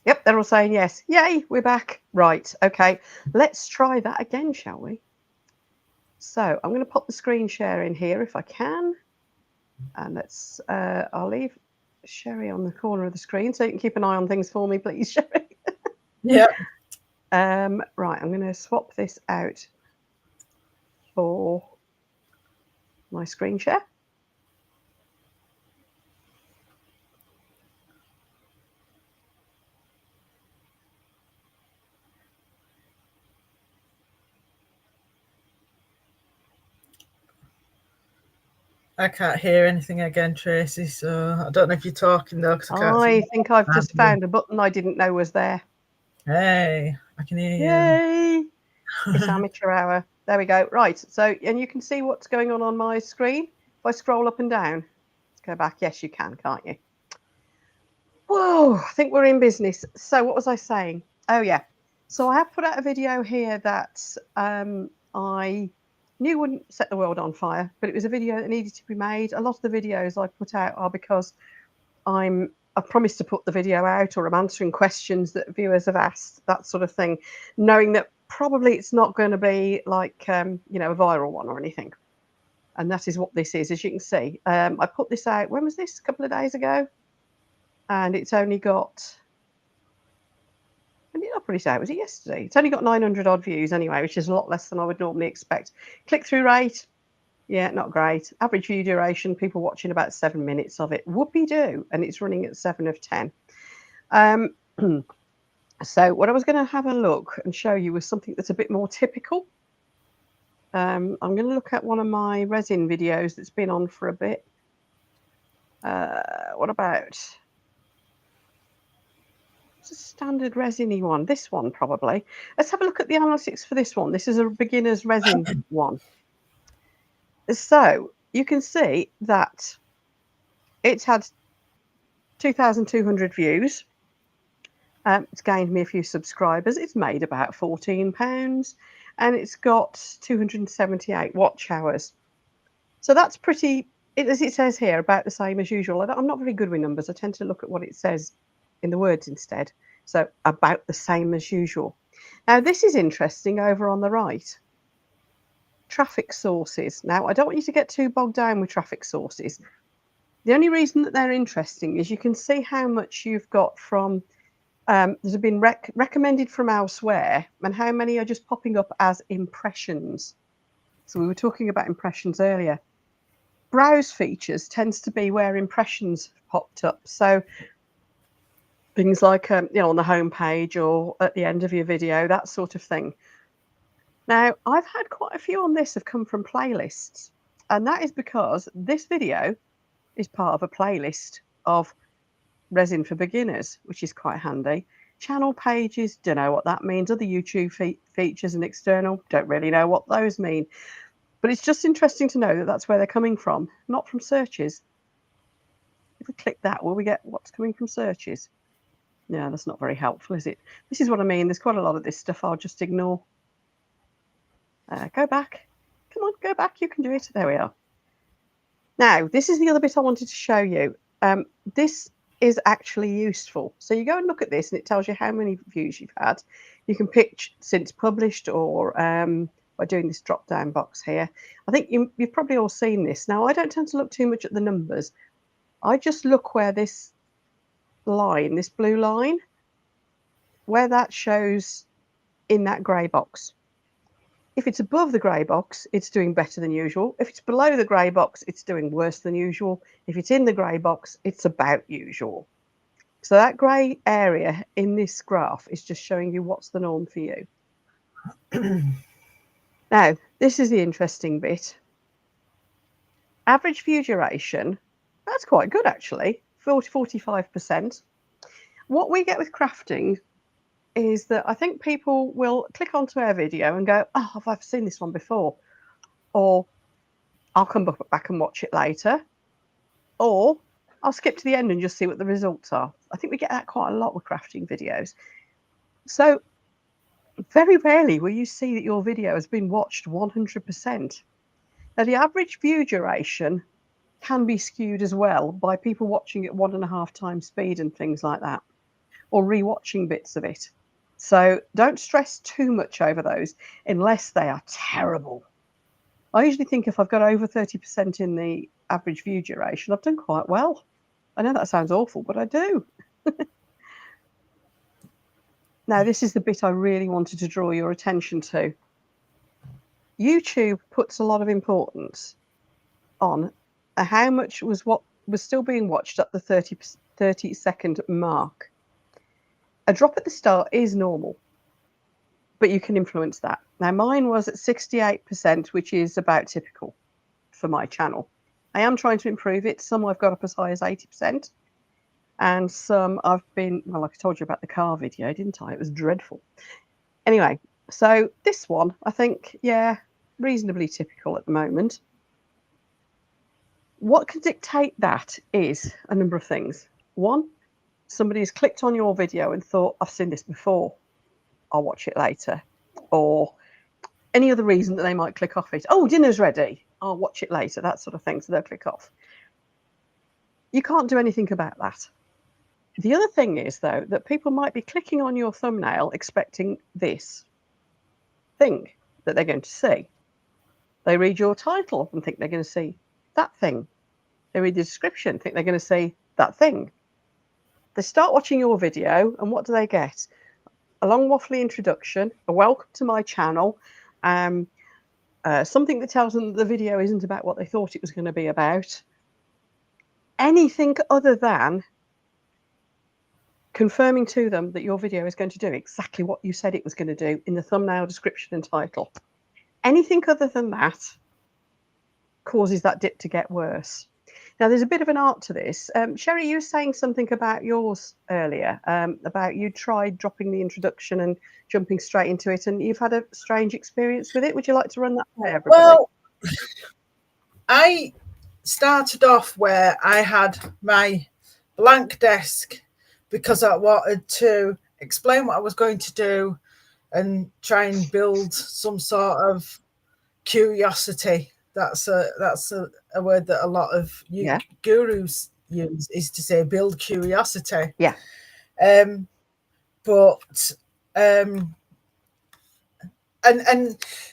Yep, they're all saying yes. Yay, we're back. Right, okay. Let's try that again, shall we? So I'm going to pop the screen share in here if I can. And let's, I'll leave Sherry on the corner of the screen so you can keep an eye on things for me, please, Sherry. Yeah. Right, I'm going to swap this out for my screen share. I can't hear anything again, Tracey, so I don't know if you're talking though. I think I've just found a button I didn't know was there. Hey, I can hear you. Yay! It's amateur hour. There we go. Right, so, and you can see what's going on my screen. If I scroll up and down, let's go back. Yes, you can, can't you? Whoa, I think we're in business. So what was I saying? Oh, yeah. So I have put out a video here that I knew wouldn't set the world on fire, but it was a video that needed to be made. A lot of the videos I put out are because I've promised to put the video out, or I'm answering questions that viewers have asked, that sort of thing, knowing that probably it's not going to be like, you know, a viral one or anything. And that is what this is, as you can see. I put this out, when was this? A couple of days ago. And it's only got, when did I put it out? Was it yesterday? It's only got 900 odd views anyway, which is a lot less than I would normally expect. Click-through rate, yeah, not great. Average view duration, people watching about 7 minutes of it. Whoopie-doo. And it's running at 7 of 10. So what I was going to have a look and show you was something that's a bit more typical. I'm going to look at one of my resin videos that's been on for a bit. What about... It's a standard resiny one. This one, probably. Let's have a look at the analytics for this one. This is a beginner's resin one. So you can see that it's had 2,200 views. It's gained me a few subscribers. It's made about £14 and it's got 278 watch hours. So that's pretty, as it says here, about the same as usual. I'm not very good with numbers. I tend to look at what it says in the words instead. So about the same as usual. Now this is interesting over on the right. Traffic sources. Now I don't want you to get too bogged down with traffic sources. The only reason that they're interesting is you can see how much you've got from there's been recommended from elsewhere and how many are just popping up as impressions. So we were talking about impressions earlier. Browse features tends to be where impressions popped up. So things like, you know, on the home page or at the end of your video, that sort of thing. Now, I've had quite a few on this have come from playlists. And that is because this video is part of a playlist of resin for beginners, which is quite handy. Channel pages, don't know what that means. Other YouTube features and external, don't really know what those mean. But it's just interesting to know that that's where they're coming from, not from searches. If we click that, will we get what's coming from searches? Yeah, that's not very helpful, is it? This is what I mean. There's quite a lot of this stuff I'll just ignore. Go back. Come on, go back. You can do it. There we are. Now, this is the other bit I wanted to show you. This is actually useful. So you go and look at this and it tells you how many views you've had. You can pick since published or by doing this drop down box here. I think you've probably all seen this. Now I don't tend to look too much at the numbers. I just look where this line, this blue line, where that shows in that grey box. If it's above the grey box, it's doing better than usual. If it's below the grey box, it's doing worse than usual. If it's in the grey box, it's about usual. So that grey area in this graph is just showing you what's the norm for you. Now, this is the interesting bit. Average view duration, that's quite good actually, 45%. What we get with crafting is that I think people will click onto our video and go, oh, I've seen this one before, or I'll come back and watch it later, or I'll skip to the end and just see what the results are. I think we get that quite a lot with crafting videos. So very rarely will you see that your video has been watched 100%. Now the average view duration can be skewed as well by people watching at 1.5 times speed and things like that, or rewatching bits of it. So don't stress too much over those unless they are terrible. I usually think if I've got over 30% in the average view duration, I've done quite well. I know that sounds awful, but I do. Now, this is the bit I really wanted to draw your attention to. YouTube puts a lot of importance on how much was what was still being watched at the 30-second mark. A drop at the start is normal, but you can influence that. Now, mine was at 68%, which is about typical for my channel. I am trying to improve it. Some I've got up as high as 80%, and some I've been, well, like I told you about the car video, didn't I? It was dreadful. Anyway, so this one, I think, yeah, reasonably typical at the moment. What can dictate that is a number of things. One, somebody has clicked on your video and thought, I've seen this before, I'll watch it later. Or any other reason that they might click off it. Oh, dinner's ready, I'll watch it later, that sort of thing. So they'll click off. You can't do anything about that. The other thing is, though, that people might be clicking on your thumbnail expecting this. thing that they're going to see. They read your title and think they're going to see that thing. They read the description, think they're going to see that thing. They start watching your video, and what do they get? A long waffly introduction, a welcome to my channel, something that tells them that the video isn't about what they thought it was going to be about. Anything other than confirming to them that your video is going to do exactly what you said it was going to do in the thumbnail, description, and title. Anything other than that causes that dip to get worse. Now, there's a bit of an art to this. Sherry, you were saying something about yours earlier, about you tried dropping the introduction and jumping straight into it, and you've had a strange experience with it. Would you like to run that by everybody? Well, I started off where I had my blank desk because I wanted to explain what I was going to do and try and build some sort of curiosity. That's a word that a lot of gurus use, is to say build curiosity. Yeah. But and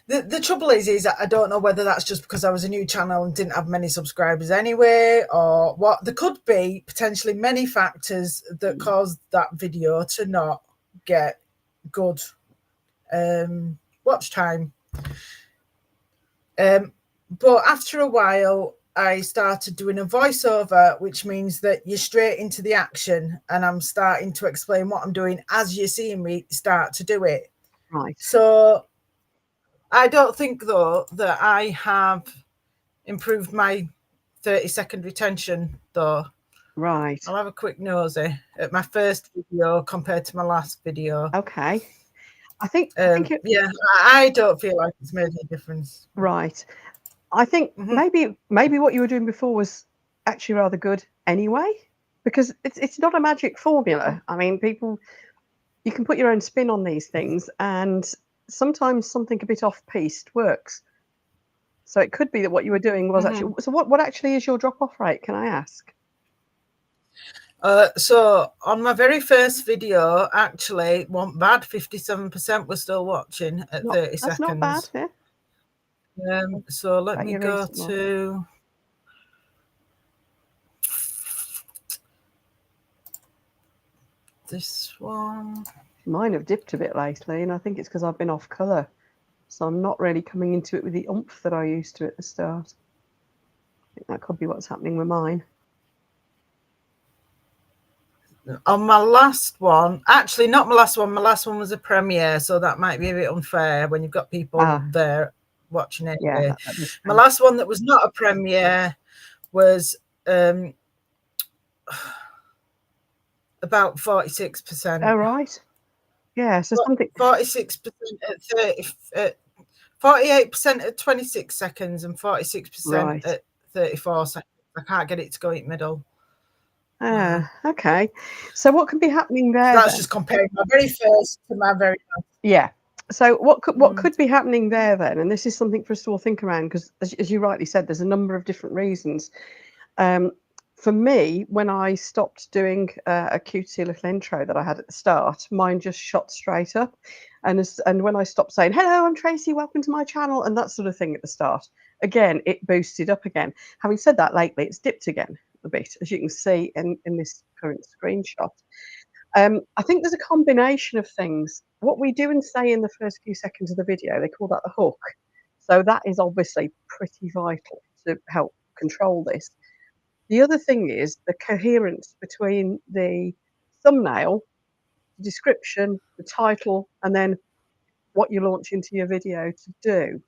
the trouble is I don't know whether that's just because I was a new channel and didn't have many subscribers anyway, or what. There could be potentially many factors that caused that video to not get good watch time. But after a while, I started doing a voiceover, which means that you're straight into the action, and I'm starting to explain what I'm doing as you're seeing me start to do it. Right. So I don't think, though, that I have improved my 30-second retention, though. Right. I'll have a quick nosy at my first video compared to my last video. Okay. I think I don't feel like it's made a difference. Right. I think maybe what you were doing before was actually rather good anyway, because it's not a magic formula. I mean, you can put your own spin on these things, and sometimes something a bit off-piste works. So it could be that what you were doing was actually. So what actually is your drop-off rate? Can I ask? So on my very first video, actually, it wasn't bad. 57% were still watching at 30 seconds. That's not bad, yeah. So let me go to this one. Mine have dipped a bit lately, and I think it's because I've been off colour. So I'm not really coming into it with the oomph that I used to at the start. I think that could be what's happening with mine. On my last one, actually not my last one was a premiere, so that might be a bit unfair when you've got people there watching it. Yeah, my last one that was not a premiere was about 46%. Oh, right. Yeah, so something 46% at 30, 48% at 26 seconds and 46% at 34 seconds. I can't get it to go in the middle. Okay. So what could be happening there? That's just comparing my very first to my very last. Yeah. So what could be happening there then? And this is something for us to all think around, because as you rightly said, there's a number of different reasons. For me, when I stopped doing a cutesy little intro that I had at the start, mine just shot straight up. And when I stopped saying, hello, I'm Tracey, welcome to my channel, and that sort of thing at the start, again, it boosted up again. Having said that, lately, it's dipped again a bit, as you can see in this current screenshot. I think there's a combination of things. What we do and say in the first few seconds of the video, they call that the hook. So that is obviously pretty vital to help control this. The other thing is the coherence between the thumbnail, the description, the title, and then what you launch into your video to do.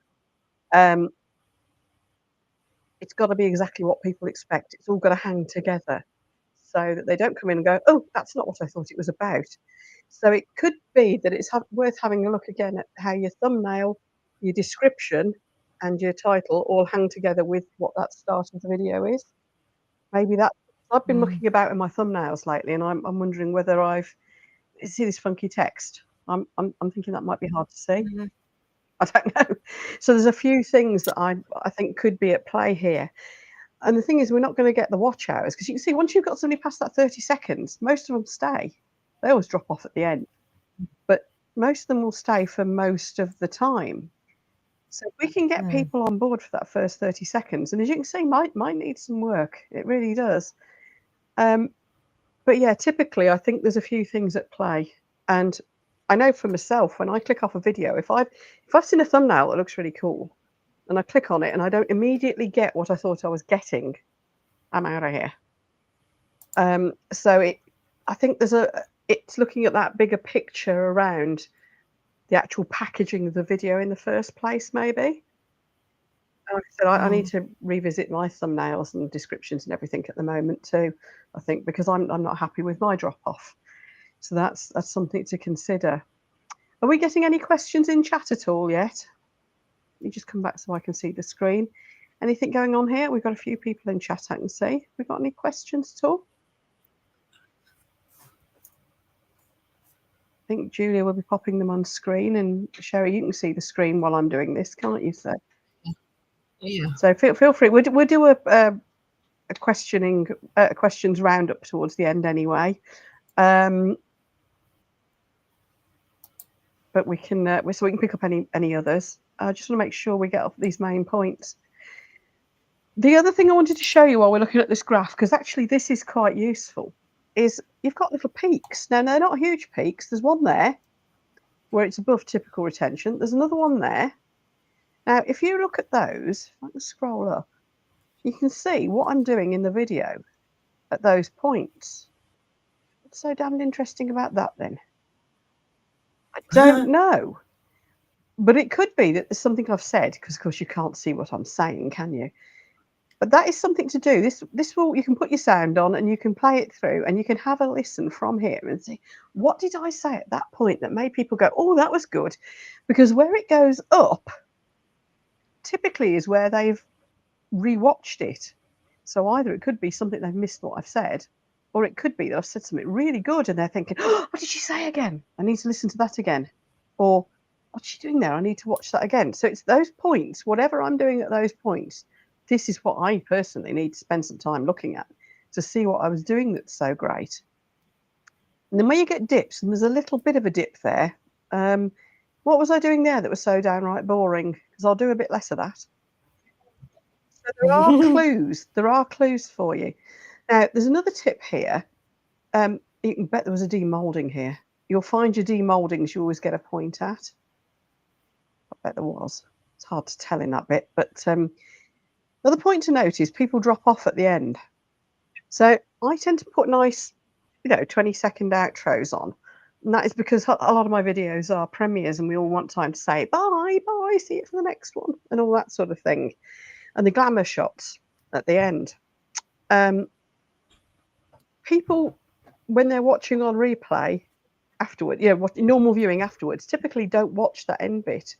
It's got to be exactly what people expect. It's all got to hang together so that they don't come in and go, oh, that's not what I thought it was about. So it could be that it's worth having a look again at how your thumbnail, your description, and your title all hang together with what that start of the video is. Maybe that. I've been looking about in my thumbnails lately, and I'm wondering whether see this funky text. I'm thinking that might be hard to see. I don't know. So there's a few things that I think could be at play here. And the thing is, we're not going to get the watch hours, because you can see once you've got somebody past that 30 seconds, most of them stay. They always drop off at the end. But most of them will stay for most of the time. So if we can get people on board for that first 30 seconds, and as you can see, might need some work. It really does. But yeah, typically I think there's a few things at play. And I know for myself, when I click off a video, if I've seen a thumbnail that looks really cool and I click on it and I don't immediately get what I thought I was getting, I'm out of here. So I think it's looking at that bigger picture around the actual packaging of the video in the first place, maybe. Like I said, I need to revisit my thumbnails and descriptions and everything at the moment too, I think, because I'm not happy with my drop off. So that's something to consider. Are we getting any questions in chat at all yet? Let me just come back so I can see the screen. Anything going on here? We've got a few people in chat I can see. Have we got any questions at all? I think Julia will be popping them on screen, and Sherry, you can see the screen while I'm doing this, can't you? So, yeah. So feel free. We'll do a questions roundup towards the end anyway. But we can so we can pick up any others. I just want to make sure we get off these main points. The other thing I wanted to show you while we're looking at this graph, because actually this is quite useful, is you've got little peaks. Now they're not huge peaks. There's one there where it's above typical retention. There's another one there. Now, if you look at those, if I can scroll up, you can see what I'm doing in the video at those points. What's so damned interesting about that then? I don't know. But it could be that there's something I've said, because of course you can't see what I'm saying, can you? But that is something to do. This will, you can put your sound on and you can play it through and you can have a listen from here and see, what did I say at that point that made people go, oh, that was good? Because where it goes up typically is where they've rewatched it. So either it could be something they've missed what I've said, or it could be that I've said something really good and they're thinking, oh, what did she say again? I need to listen to that again. Or what's she doing there? I need to watch that again. So it's those points, whatever I'm doing at those points, this is what I personally need to spend some time looking at to see what I was doing that's so great. And then when you get dips, and there's a little bit of a dip there, what was I doing there that was so downright boring? Because I'll do a bit less of that. So there are clues. There are clues for you. Now, there's another tip here. You can bet there was a demoulding here. You'll find your demouldings you always get a point at. I bet there was. It's hard to tell in that bit, but another point to note is people drop off at the end. So I tend to put nice, 20-second outros on. And that is because a lot of my videos are premieres and we all want time to say bye, see you for the next one, and all that sort of thing. And the glamour shots at the end. People, when they're watching on replay afterward, normal viewing afterwards, typically don't watch that end bit.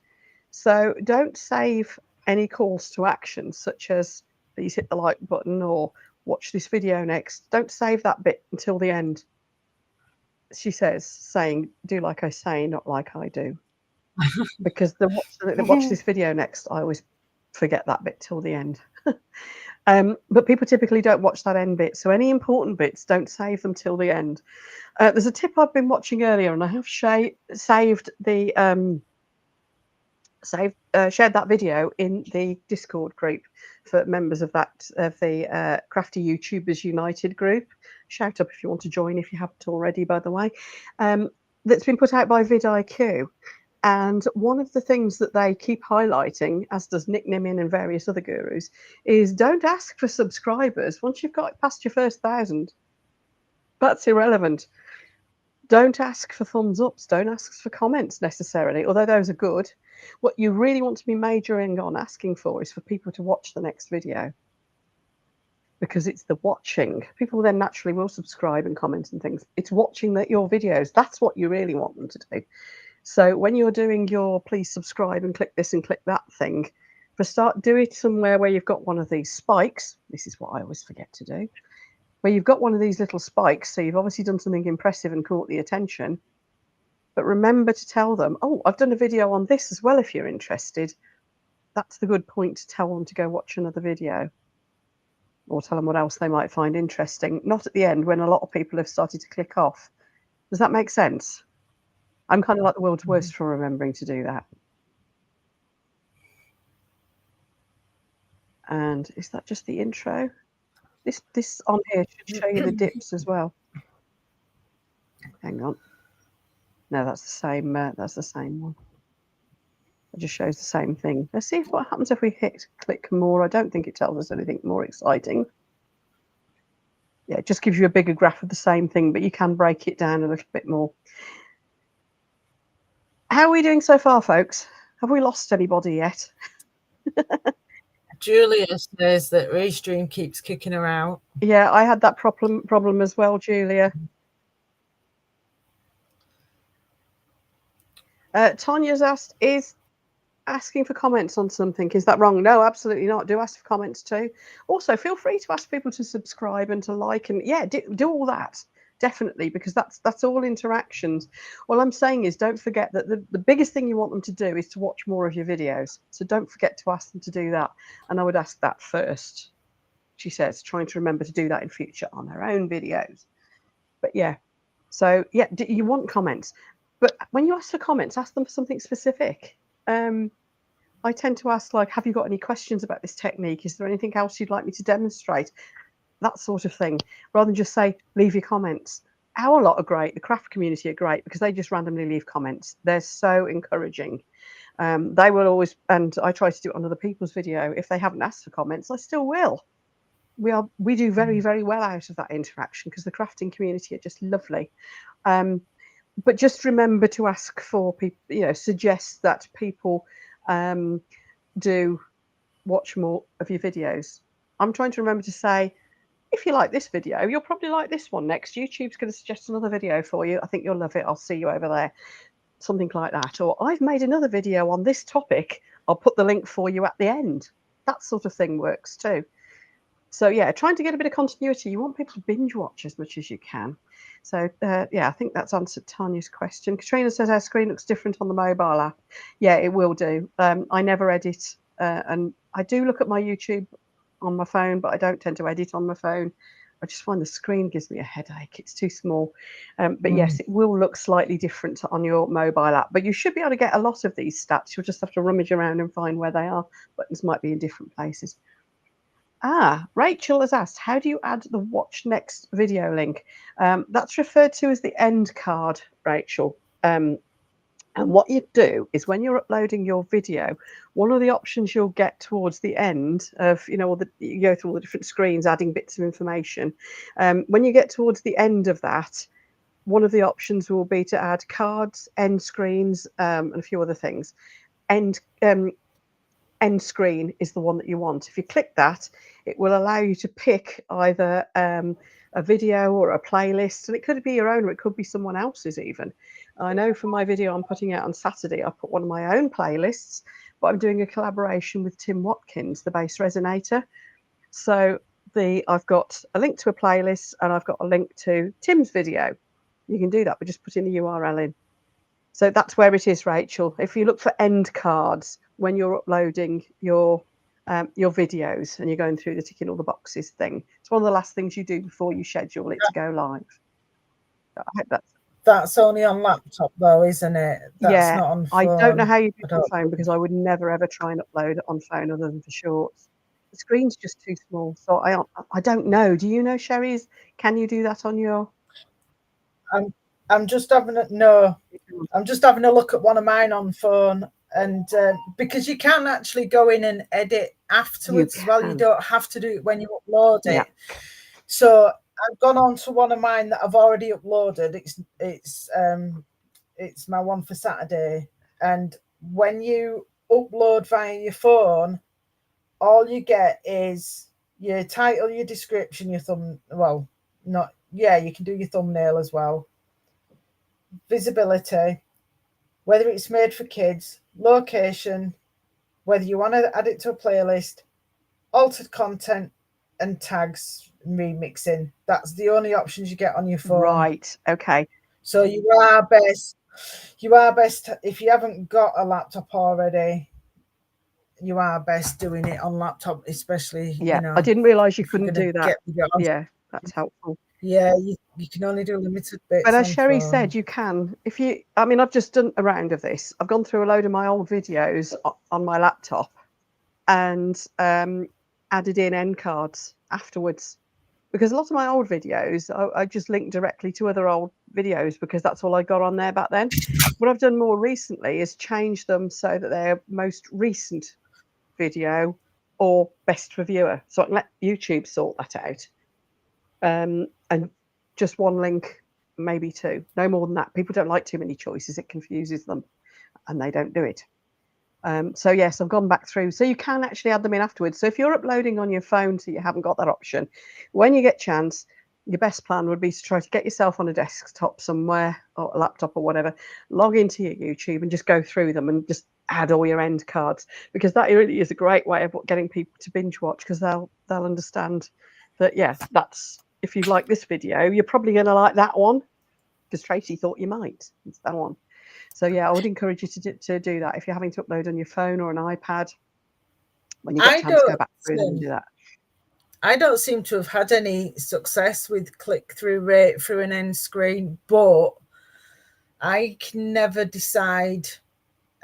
So don't save any calls to action, such as please hit the like button or watch this video next. Don't save that bit until the end. She says, saying, do like I say, not like I do. Because the watch this video next, I always forget that bit till the end. But people typically don't watch that end bit. So any important bits, don't save them till the end. There's a tip I've been watching earlier, and I have saved the shared that video in the Discord group for members of the Crafty YouTubers United group. Shout up if you want to join, if you haven't already, by the way. That's been put out by vidIQ. And one of the things that they keep highlighting, as does Nick Nimmin and various other gurus, is don't ask for subscribers once you've got past your first 1,000. That's irrelevant. Don't ask for thumbs ups. Don't ask for comments necessarily, although those are good. What you really want to be majoring on asking for is for people to watch the next video, because it's the watching. People then naturally will subscribe and comment and things. It's watching your videos. That's what you really want them to do. So when you're doing your please subscribe and click this and click that thing, do it somewhere where you've got one of these spikes. This is what I always forget to do. Where you've got one of these little spikes, so you've obviously done something impressive and caught the attention. But remember to tell them, oh, I've done a video on this as well if you're interested. That's the good point to tell them to go watch another video. Or tell them what else they might find interesting. Not at the end when a lot of people have started to click off. Does that make sense? I'm kind of like the world's worst for remembering to do that. And is that just the intro? This on here should show you the dips as well. Hang on. No, that's the same. That's the same one. It just shows the same thing. Let's see what happens if we click more. I don't think it tells us anything more exciting. Yeah, it just gives you a bigger graph of the same thing, but you can break it down a little bit more. How are we doing so far, folks? Have we lost anybody yet? Julia says that Restream keeps kicking her out. Yeah, I had that problem as well, Julia. Tanya's asked, is asking for comments on something, is that wrong? No, absolutely not. Do ask for comments too. Also, feel free to ask people to subscribe and to like, and yeah, do all that. Definitely, because that's all interactions. All I'm saying is don't forget that the biggest thing you want them to do is to watch more of your videos. So don't forget to ask them to do that. And I would ask that first, she says, trying to remember to do that in future on her own videos. But yeah, so yeah, you want comments. But when you ask for comments, ask them for something specific. I tend to ask, like, have you got any questions about this technique? Is there anything else you'd like me to demonstrate? That sort of thing, rather than just say, leave your comments. Our lot are great. The craft community are great because they just randomly leave comments. They're so encouraging. They will always, and I try to do it on other people's video. If they haven't asked for comments, I still will. We do very, very well out of that interaction because the crafting community are just lovely. But just remember to ask for people, suggest that people do watch more of your videos. I'm trying to remember to say, if you like this video, you'll probably like this one next. YouTube's going to suggest another video for you. I think you'll love it. I'll see you over there. Something like that. Or I've made another video on this topic. I'll put the link for you at the end. That sort of thing works too. So yeah, trying to get a bit of continuity. You want people to binge watch as much as you can. So yeah, I think that's answered Tanya's question. Katrina says our screen looks different on the mobile app. Yeah, it will do. I never edit, and I do look at my YouTube on my phone, but I don't tend to edit on my phone. I just find the screen gives me a headache. It's too small. But yes, it will look slightly different on your mobile app. But you should be able to get a lot of these stats. You'll just have to rummage around and find where they are. Buttons might be in different places. Rachel has asked, how do you add the watch next video link? That's referred to as the end card, Rachel. And what you do is when you're uploading your video, one of the options you'll get towards the end of, you go through all the different screens, adding bits of information. When you get towards the end of that, one of the options will be to add cards, end screens, and a few other things. End screen is the one that you want. If you click that, it will allow you to pick either a video or a playlist, and it could be your own or it could be someone else's even. I know for my video I'm putting out on Saturday, I put one of my own playlists, but I'm doing a collaboration with Tim Watkins, the bass resonator. So I've got a link to a playlist and I've got a link to Tim's video. You can do that by just putting the URL in. So that's where it is, Rachel. If you look for end cards when you're uploading your videos and you're going through the ticking all the boxes thing, it's one of the last things you do before you schedule it to go live. I hope that's only on laptop though, isn't it? That's not on phone. I don't know how you do it on phone because I would never ever try and upload it on phone other than for shorts. The screen's just too small, so I don't know. Do you know, Sherry? Can you do that on your? I'm just having a look at one of mine on phone, and because you can actually go in and edit afterwards as well. You don't have to do it when you upload it. So I've gone on to one of mine that I've already uploaded. It's my one for Saturday, and when you upload via your phone, all you get is your title, your description, your you can do your thumbnail as well. Visibility, whether it's made for kids, location, whether you want to add it to a playlist, altered content, and tags and remixing. That's the only options you get on your phone. Right. Okay. So you are best if you haven't got a laptop already. You are best doing it on laptop, especially. Yeah, I didn't realise you couldn't do that. Yeah, that's helpful. Yeah, you can only do limited But bits as on Sherry phone. said, you can, if you, I mean, I've just done a round of this. I've gone through a load of my old videos on my laptop and added in end cards afterwards. Because a lot of my old videos, I just linked directly to other old videos because that's all I got on there back then. What I've done more recently is change them so that they're most recent video or best for viewer. So I can let YouTube sort that out. And just one link, maybe two, no more than that. People don't like too many choices. It confuses them and they don't do it. So yes, I've gone back through. So you can actually add them in afterwards. So if you're uploading on your phone, so you haven't got that option, when you get chance, your best plan would be to try to get yourself on a desktop somewhere or a laptop or whatever, log into your YouTube and just go through them and just add all your end cards, because that really is a great way of getting people to binge watch, because they'll understand that, yeah, that's, if you like this video, you're probably going to like that one because Tracey thought you might. It's that one. So yeah, I would encourage you to do that if you're having to upload on your phone or an iPad. When you get time to go back through them and do that. I don't seem to have had any success with click-through rate through an end screen, but I can never decide.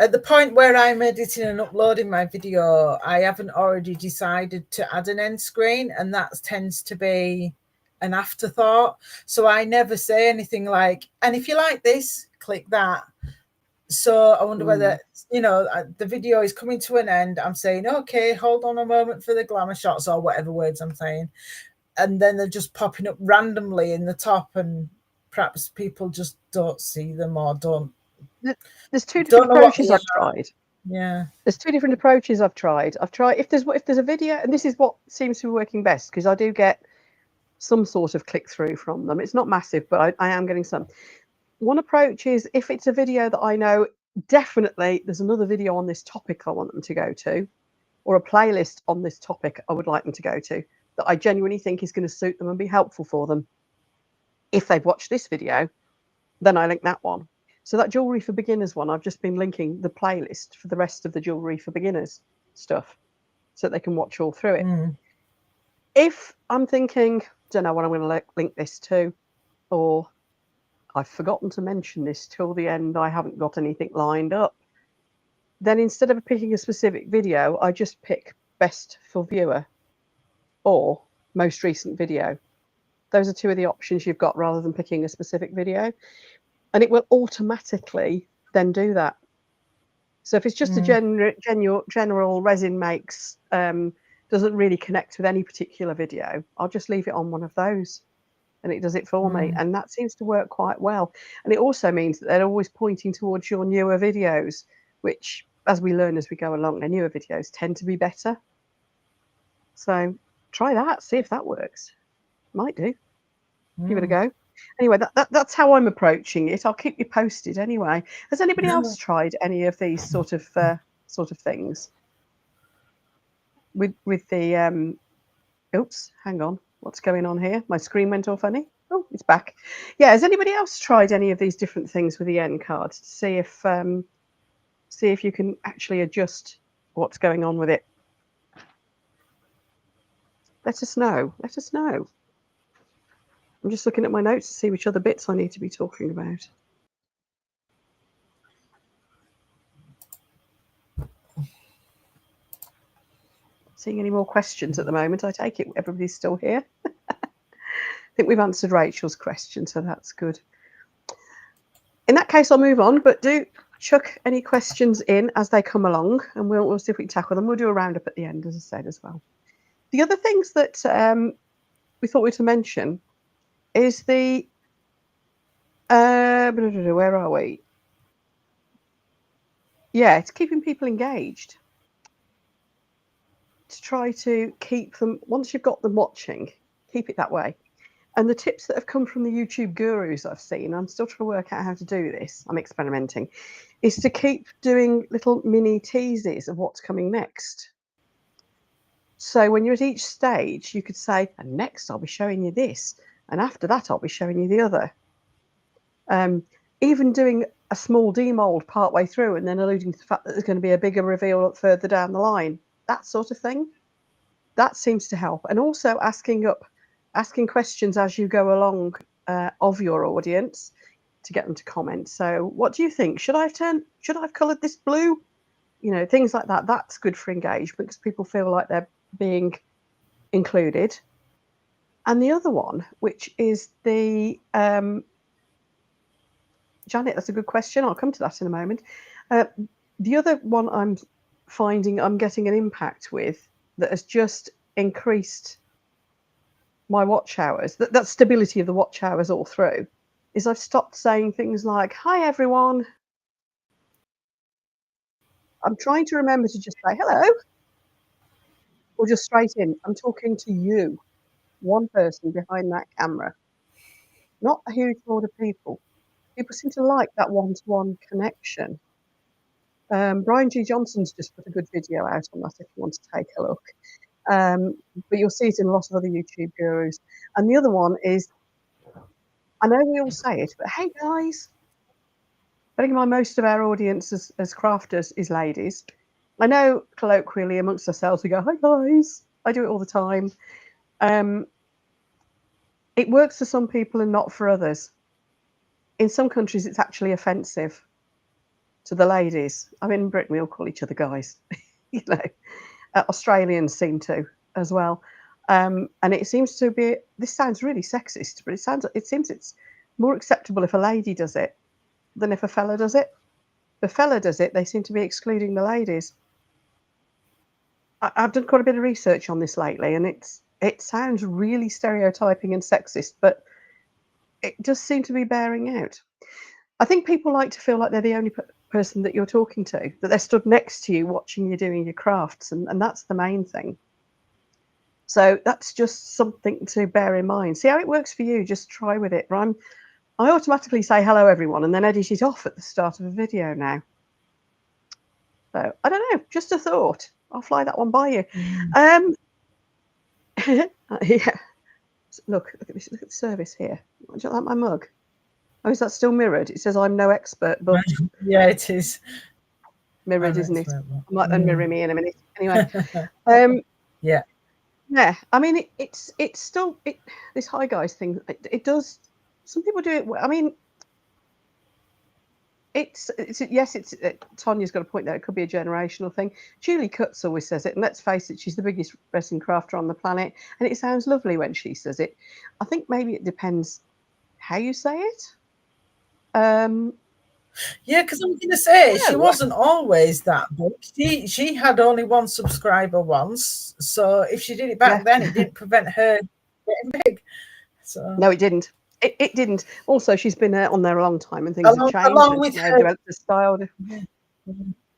At the point where I'm editing and uploading my video, I haven't already decided to add an end screen, and that tends to be an afterthought. So I never say anything like, and if you like this, click that. So I wonder whether, the video is coming to an end. I'm saying, okay, hold on a moment for the glamour shots or whatever words I'm saying. And then they're just popping up randomly in the top, and perhaps people just don't see them or don't. There's two different approaches I've tried. Yeah. There's two different approaches I've tried. If there's a video, and this is what seems to be working best, because I do get some sort of click through from them. It's not massive, but I am getting some. One approach is, if it's a video that I know definitely there's another video on this topic I want them to go to, or a playlist on this topic I would like them to go to, that I genuinely think is going to suit them and be helpful for them. If they've watched this video, then I link that one. So that jewelry for beginners one, I've just been linking the playlist for the rest of the jewelry for beginners stuff, so that they can watch all through it. If I'm thinking, don't know what I'm going to link this to, or I've forgotten to mention this till the end, I haven't got anything lined up, then instead of picking a specific video, I just pick best for viewer or most recent video. Those are two of the options you've got, rather than picking a specific video. And it will automatically then do that. So if it's just a general resin makes, doesn't really connect with any particular video, I'll just leave it on one of those and it does it for me. And that seems to work quite well. And it also means that they're always pointing towards your newer videos, which, as we learn as we go along, the newer videos tend to be better. So try that, see if that works. Might do. Give it a go. Anyway, that's how I'm approaching it. I'll keep you posted anyway. Has anybody else tried any of these sort of things with the oops, hang on, what's going on here? My screen went all funny. Oh, it's back. Yeah, has anybody else tried any of these different things with the end cards to see if you can actually adjust what's going on with it? Let us know. Let us know. I'm just looking at my notes to see which other bits I need to be talking about. Seeing any more questions at the moment? I take it everybody's still here. I think we've answered Rachel's question, so that's good. In that case, I'll move on, but do chuck any questions in as they come along, and we'll see if we can tackle them. We'll do a roundup at the end, as I said, as well. The other things that we thought we were to mention is the where are we? Yeah, it's keeping people engaged. To try to keep them, once you've got them watching, keep it that way. And the tips that have come from the YouTube gurus I've seen, I'm still trying to work out how to do this, I'm experimenting, is to keep doing little mini teases of what's coming next. So when you're at each stage, you could say, and next I'll be showing you this, and after that I'll be showing you the other. Even doing a small demold partway through and then alluding to the fact that there's going to be a bigger reveal further down the line, that sort of thing. That seems to help. And also asking up asking questions as you go along of your audience to get them to comment. So what do you think? Should I have coloured this blue? You know, things like that. That's good for engagement because people feel like they're being included. And the other one, which is the Janet, that's a good question. I'll come to that in a moment. The other one I'm finding I'm getting an impact with that has just increased my watch hours, that stability of the watch hours all through, is I've stopped saying things like, "Hi everyone." I'm trying to remember to just say hello or just straight in. I'm talking to you, one person behind that camera, not a huge horde of people. People seem to like that one-to-one connection. Brian G. Johnson's just put a good video out on that if you want to take a look. But you'll see it in a lot of other YouTube gurus. And the other one is, I know we all say it, but hey guys, bearing in mind most of our audience as crafters is ladies. I know colloquially amongst ourselves we go, hi guys. I do it all the time. It works for some people and not for others. In some countries, it's actually offensive to the ladies. I mean, in Britain, we all call each other guys. You know, Australians seem to as well. And it seems to be, this sounds really sexist, but it seems it's more acceptable if a lady does it than if a fella does it. If a fella does it, they seem to be excluding the ladies. I've done quite a bit of research on this lately, and it sounds really stereotyping and sexist, but it does seem to be bearing out. I think people like to feel like they're the only person that you're talking to, that they're stood next to you watching you doing your crafts, and that's the main thing. So that's just something to bear in mind. See how it works for you, just try with it. I automatically say hello everyone and then edit it off at the start of a video now. So I don't know, just a thought. I'll fly that one by you. Yeah. Look at this, look at the service here. Do you like my mug? Oh, is that still mirrored? It says I'm no expert, but yeah, it is mirrored, isn't it? I might unmirror me in a minute. Anyway, yeah. I mean, it's still this hi guys thing. It does. Some people do it. I mean, it's yes. It's Tanya's got a point there. It could be a generational thing. Julie Cutts always says it, and let's face it, she's the biggest resin crafter on the planet, and it sounds lovely when she says it. I think maybe it depends how you say it. Yeah, because I'm going to say she wasn't always that big. She had only one subscriber once, so if she did it back then, it didn't prevent her getting big. So no, it didn't. It didn't. Also, she's been on there a long time, and things have changed. Along with her developed the style.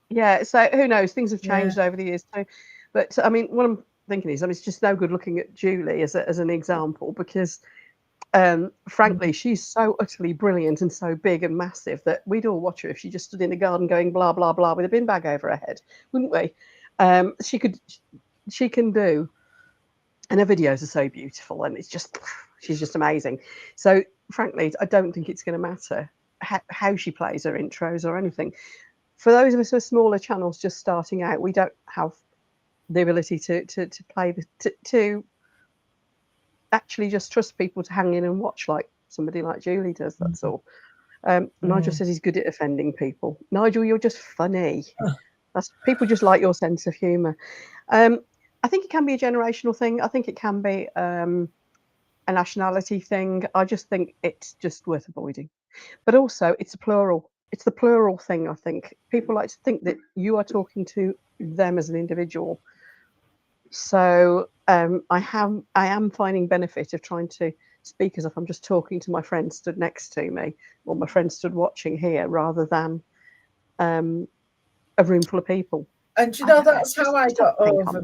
Yeah, so who knows? Things have changed over the years too. But I mean, what I'm thinking is, I mean, it's just no good looking at Julie as an example because. Frankly, she's so utterly brilliant and so big and massive that we'd all watch her if she just stood in the garden going blah blah blah with a bin bag over her head, wouldn't we? She can do, and her videos are so beautiful, and she's just amazing. So frankly, I don't think it's going to matter how she plays her intros or anything. For those of us who are smaller channels just starting out, we don't have the ability to play to actually just trust people to hang in and watch like somebody like Julie does. That's all. Nigel says he's good at offending people. Nigel, you're just funny. People just like your sense of humour. I think it can be a generational thing. I think it can be a nationality thing. I just think it's just worth avoiding. But also, it's a plural. It's the plural thing, I think. People like to think that you are talking to them as an individual. So I am finding benefit of trying to speak as if I'm just talking to my friend stood next to me or my friend stood watching here rather than a room full of people. And you know, that's how I got over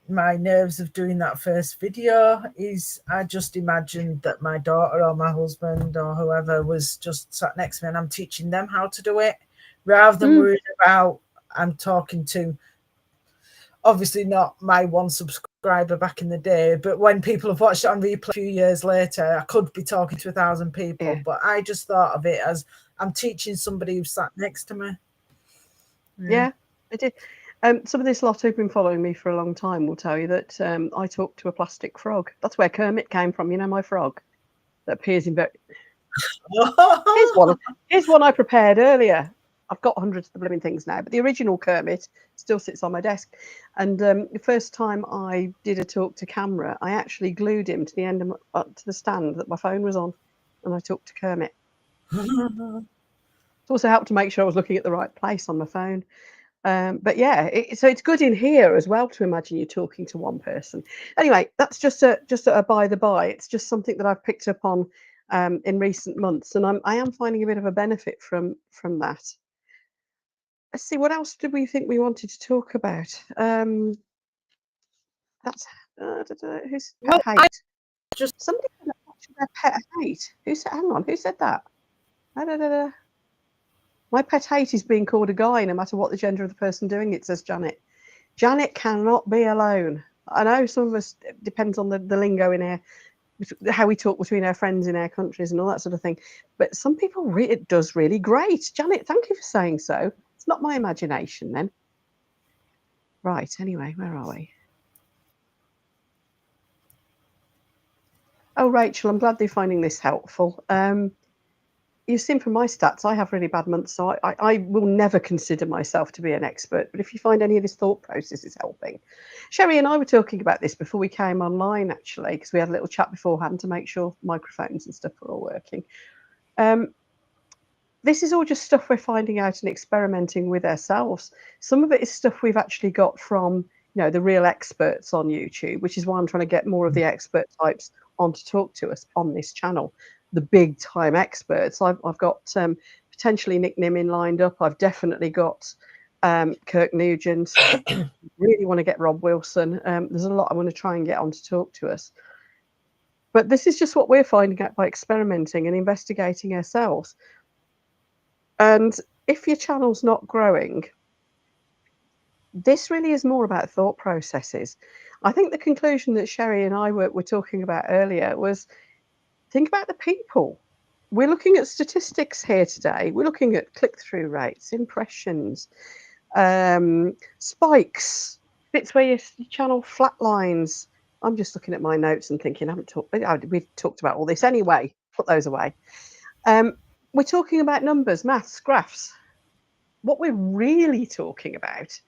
my nerves of doing that first video. Is I just imagined that my daughter or my husband or whoever was just sat next to me and I'm teaching them how to do it rather than worrying about I'm talking to obviously not my one subscriber back in the day, but when people have watched it on replay a few years later, I could be talking to 1,000 people. But I just thought of it as I'm teaching somebody who sat next to me. Yeah, I did. Some of this lot who've been following me for a long time will tell you that I talk to a plastic frog. That's where Kermit came from. You know, my frog that appears in very. Here's one I prepared earlier. I've got hundreds of the blooming things now, but the original Kermit still sits on my desk. And the first time I did a talk to camera, I actually glued him to the end of to the stand that my phone was on, and I talked to Kermit. It also helped to make sure I was looking at the right place on my phone. But yeah, so it's good in here as well to imagine you're talking to one person. Anyway, that's just a by the by. It's just something that I've picked up on in recent months, and I am finding a bit of a benefit from that. Let's see, what else did we think we wanted to talk about? That's who's pet hate? Somebody said their pet hate. Who said? Hang on, who said that? My pet hate is being called a guy, no matter what the gender of the person doing it, says Janet. Janet cannot be alone. I know some of us, it depends on the lingo in here, how we talk between our friends in our countries and all that sort of thing. But some people, it does really great. Janet, thank you for saying so. It's not my imagination then. Right, anyway, where are we? Oh, Rachel, I'm glad they're finding this helpful. You've seen from my stats, I have really bad months, so I will never consider myself to be an expert. But if you find any of this thought process is helping. Sherry and I were talking about this before we came online, actually, because we had a little chat beforehand to make sure microphones and stuff were all working. This is all just stuff we're finding out and experimenting with ourselves. Some of it is stuff we've actually got from, the real experts on YouTube, which is why I'm trying to get more of the expert types on to talk to us on this channel. The big time experts. I've got potentially Nick Nimmin lined up. I've definitely got Kirk Nugent. Really want to get Rob Wilson. There's a lot I want to try and get on to talk to us. But this is just what we're finding out by experimenting and investigating ourselves. And if your channel's not growing, this really is more about thought processes. I think the conclusion that Sherry and I were talking about earlier was, think about the people. We're looking at statistics here today. We're looking at click-through rates, impressions, spikes, bits where your channel flatlines. I'm just looking at my notes and thinking, we've talked about all this anyway. Put those away. We're talking about numbers, maths, graphs. What we're really talking about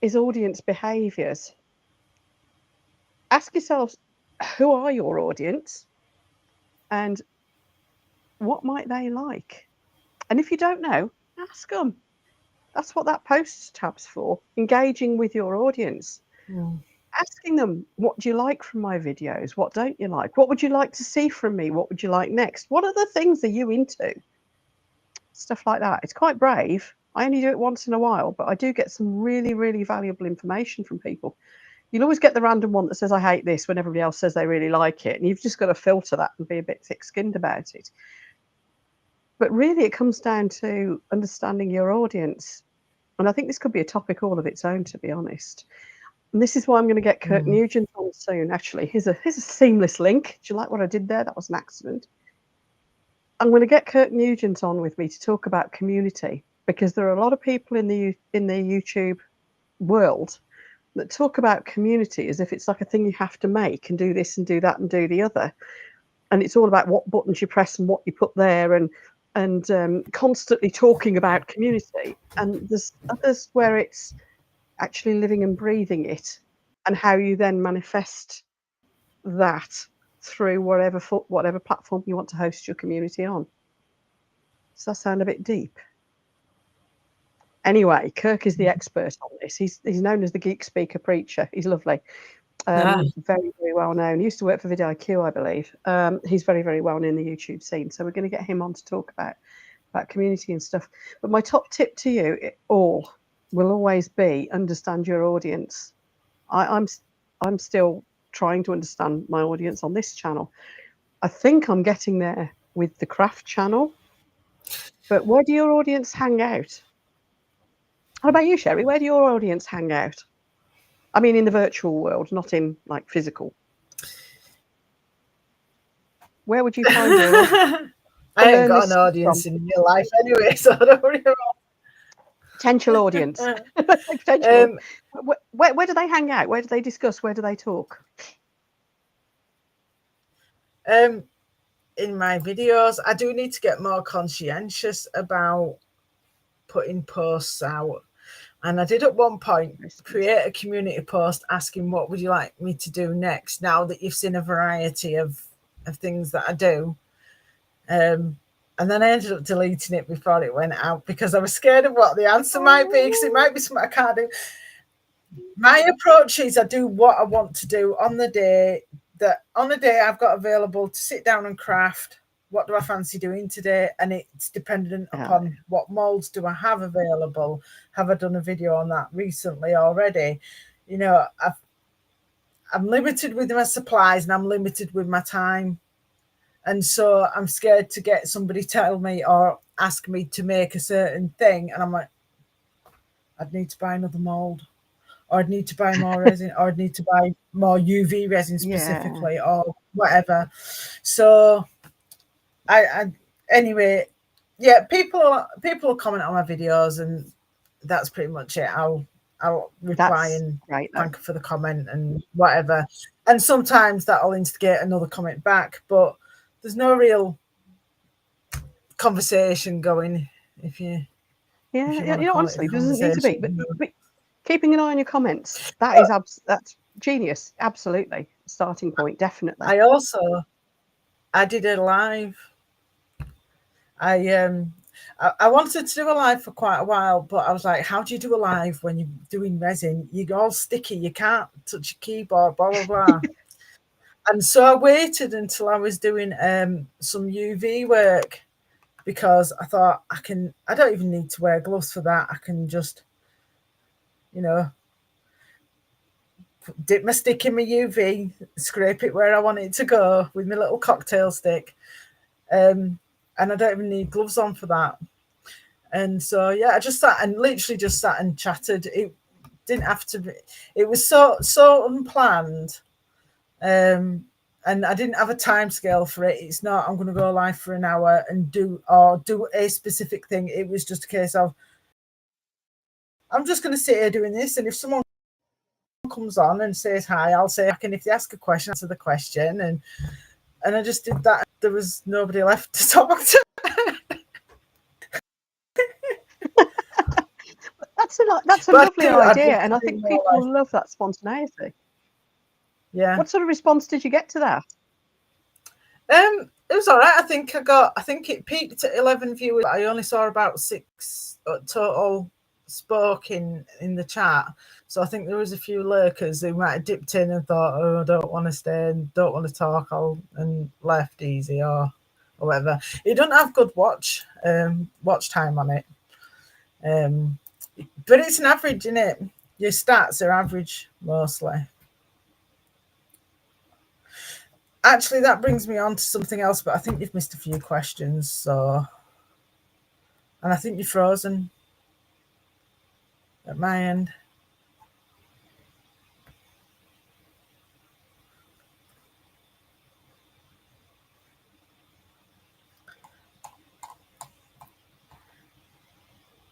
is audience behaviours. Ask yourselves, who are your audience? And what might they like? And if you don't know, ask them. That's what that posts tab's for, engaging with your audience. Asking them, what do you like from my videos? What don't you like? What would you like to see from me? What would you like next? What other things are you into? Stuff like that. It's quite brave. I only do it once in a while, but I do get some really, really valuable information from people. You'll always get the random one that says, I hate this, when everybody else says they really like it. And you've just got to filter that and be a bit thick-skinned about it. But really, it comes down to understanding your audience. And I think this could be a topic all of its own, to be honest. And this is why I'm going to get Kirk Nugent on soon, actually. Here's a seamless link. Do you like what I did there? That was an accident. I'm going to get Kirk Nugent on with me to talk about community, because there are a lot of people in the YouTube world that talk about community as if it's like a thing you have to make and do this and do that and do the other. And it's all about what buttons you press and what you put there, and constantly talking about community. And there's others where it's actually living and breathing it, and how you then manifest that through whatever platform you want to host your community on. Does that sound a bit deep? Anyway, Kirk is the expert on this. He's known as the Geek Speaker Preacher. He's lovely. Very, very well known. He used to work for vidIQ, I believe. He's very, very well known in the YouTube scene. So we're going to get him on to talk about community and stuff. But my top tip to you all will always be understand your audience. I'm still trying to understand my audience on this channel. I think I'm getting there with the craft channel. But where do your audience hang out? What about you, Sherry? Where do your audience hang out? I mean, in the virtual world, not in like physical. Where would you find your audience? I ain't got an audience in real life anyway, so I don't really know. potential audience. Potential. Where do they hang out? Where do they discuss? Where do they talk? In my videos, I do need to get more conscientious about putting posts out. And I did at one point create a community post asking what would you like me to do next, now that you've seen a variety of things that I do. And then I ended up deleting it before it went out because I was scared of what the answer might be, because it might be something I can't do. My approach is I do what I want to do on the day I've got available to sit down and craft. What do I fancy doing today? And it's dependent upon what molds do I have available. Have I done a video on that recently already? You know, I'm limited with my supplies and I'm limited with my time. And so I'm scared to get somebody tell me or ask me to make a certain thing. And I'm like, I'd need to buy another mold, or I'd need to buy more resin, or I'd need to buy more UV resin specifically, or whatever. So anyway, yeah, people will comment on my videos, and that's pretty much it. I'll reply and thank you for the comment and whatever. And sometimes that'll instigate another comment back, but there's no real conversation going. If you honestly, there doesn't need to be. But keeping an eye on your comments, that's genius. Absolutely, starting point, definitely. I did a live. I wanted to do a live for quite a while, but I was like, how do you do a live when you're doing resin? You're all sticky, you can't touch your keyboard, blah, blah, blah. And so I waited until I was doing some UV work, because I thought I don't even need to wear gloves for that. I can just, dip my stick in my UV, scrape it where I want it to go with my little cocktail stick. And I don't even need gloves on for that. And so, yeah, I just sat and chatted. It didn't have to be, it was so unplanned. And I didn't have a time scale for it. It's not, I'm going to go live for an hour and do a specific thing. It was just a case of, I'm just going to sit here doing this. And if someone comes on and says hi, I'll say, and if they ask a question, answer the question. And I just did that. There was nobody left to talk to. That's a lovely idea, and I think people love that spontaneity. Yeah. What sort of response did you get to that? It was all right. I think it peaked at 11 viewers. I only saw about 6 total spoke in the chat. So I think there was a few lurkers who might have dipped in and thought, oh, I don't want to stay and don't want to talk, and left easy or whatever. It doesn't have good watch time on it. But it's an average, isn't it? Your stats are average mostly. Actually, that brings me on to something else, but I think you've missed a few questions. And I think you're frozen at my end.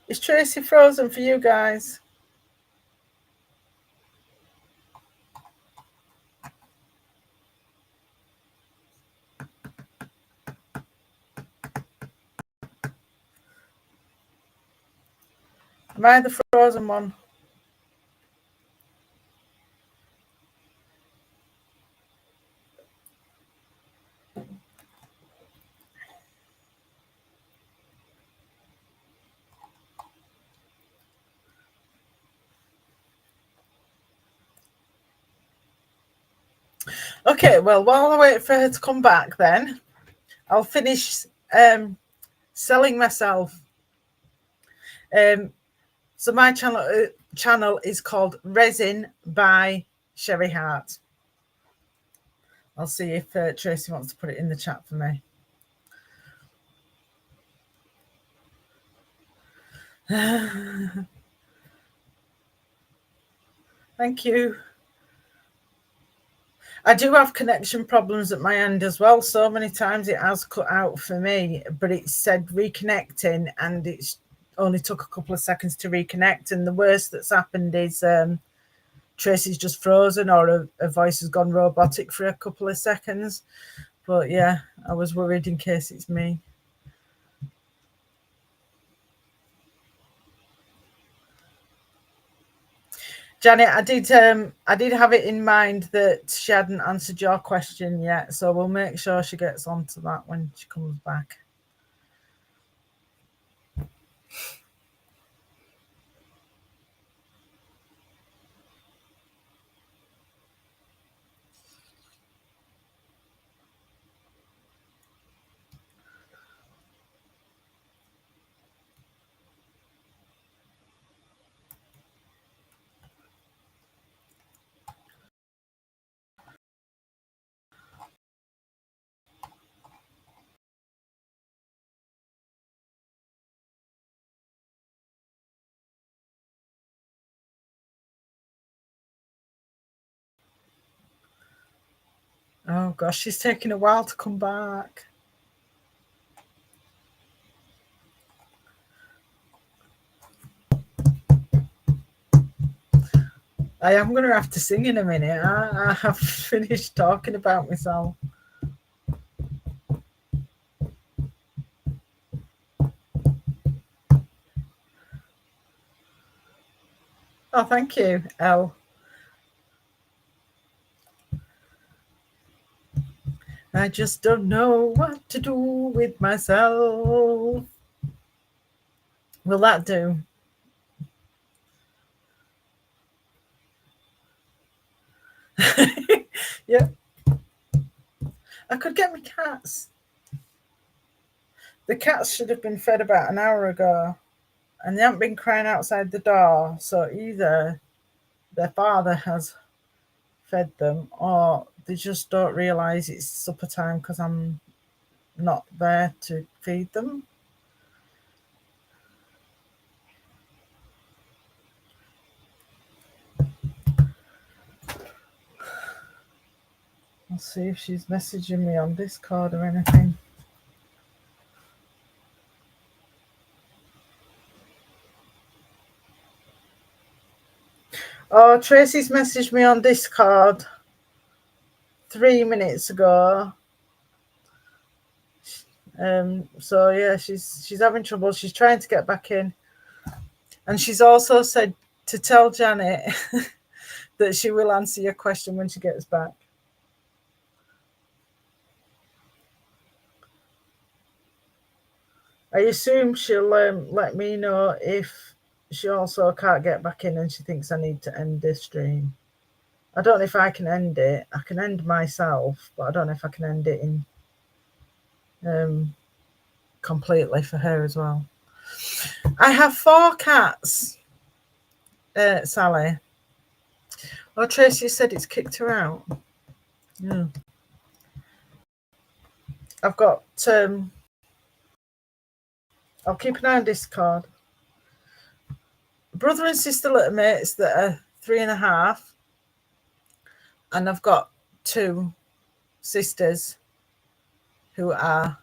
Is Tracey frozen for you guys? Am I the frozen one? Okay, well, while I wait for her to come back, then I'll finish selling myself. So my channel is called Resin by Sherry Hart. I'll see if Tracey wants to put it in the chat for me. Thank you. I do have connection problems at my end as well. So many times it has cut out for me, but it said reconnecting and it's only took a couple of seconds to reconnect. And the worst that's happened is Tracey's just frozen, or her voice has gone robotic for a couple of seconds. But yeah, I was worried in case it's me. Janet, I did have it in mind that she hadn't answered your question yet, so we'll make sure she gets onto that when she comes back. Oh gosh, she's taking a while to come back. I am going to have to sing in a minute. I have finished talking about myself. Oh, thank you, Elle. I just don't know what to do with myself. Will that do? Yeah. I could get my cats. The cats should have been fed about an hour ago, and they haven't been crying outside the door. So either their father has fed them, or they just don't realise it's supper time because I'm not there to feed them. I'll see if she's messaging me on Discord or anything. Oh, Tracey's messaged me on Discord 3 minutes ago. So yeah, she's having trouble. She's trying to get back in, and she's also said to tell Janet that she will answer your question when she gets back. I assume she'll let me know if she also can't get back in and she thinks I need to end this stream. I don't know if I can end it. I can end myself, but I don't know if I can end it in completely for her as well. I have 4 cats, Sally. Oh, Tracey said it's kicked her out. Yeah. I've got I'll keep an eye on Discord. Brother and sister little mates that are 3.5, and I've got 2 sisters who are,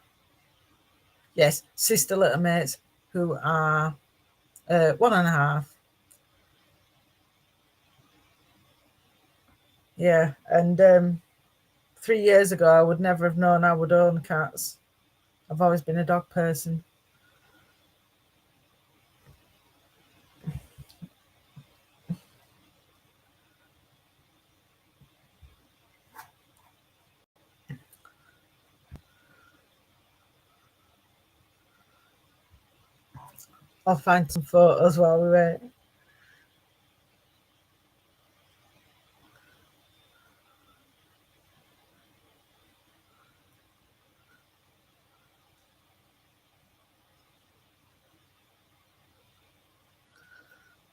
yes, sister little mates who are 1.5. Yeah, and 3 years ago I would never have known I would own cats. I've always been a dog person. I'll find some photos while we wait.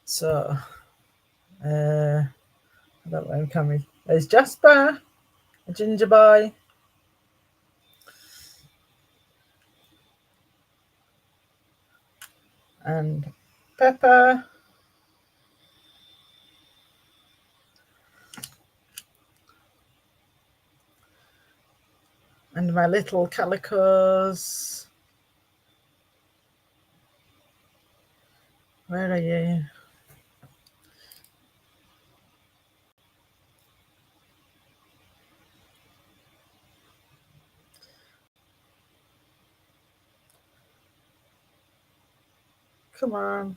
So, I don't know where I'm coming. There's Jasper, a ginger boy. And Pepper. And my little calicos. Where are you? Come on.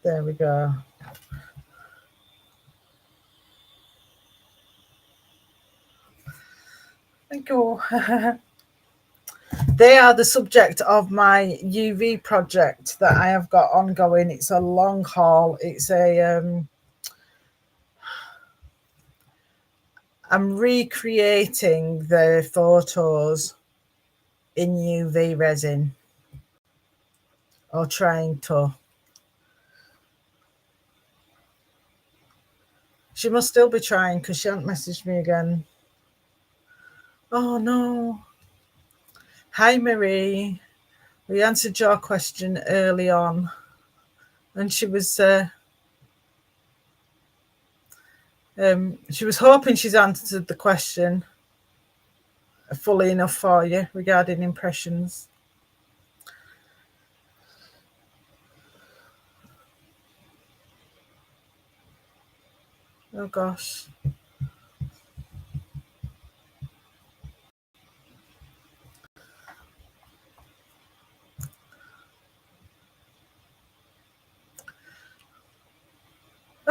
There we go. Thank you. They are the subject of my UV project that I have got ongoing. It's a long haul. It's a I'm recreating the photos in UV resin, or trying to. She must still be trying because she hasn't messaged me again. Oh no. Hi Marie. We answered your question early on, and she was hoping she's answered the question fully enough for you regarding impressions. Oh gosh.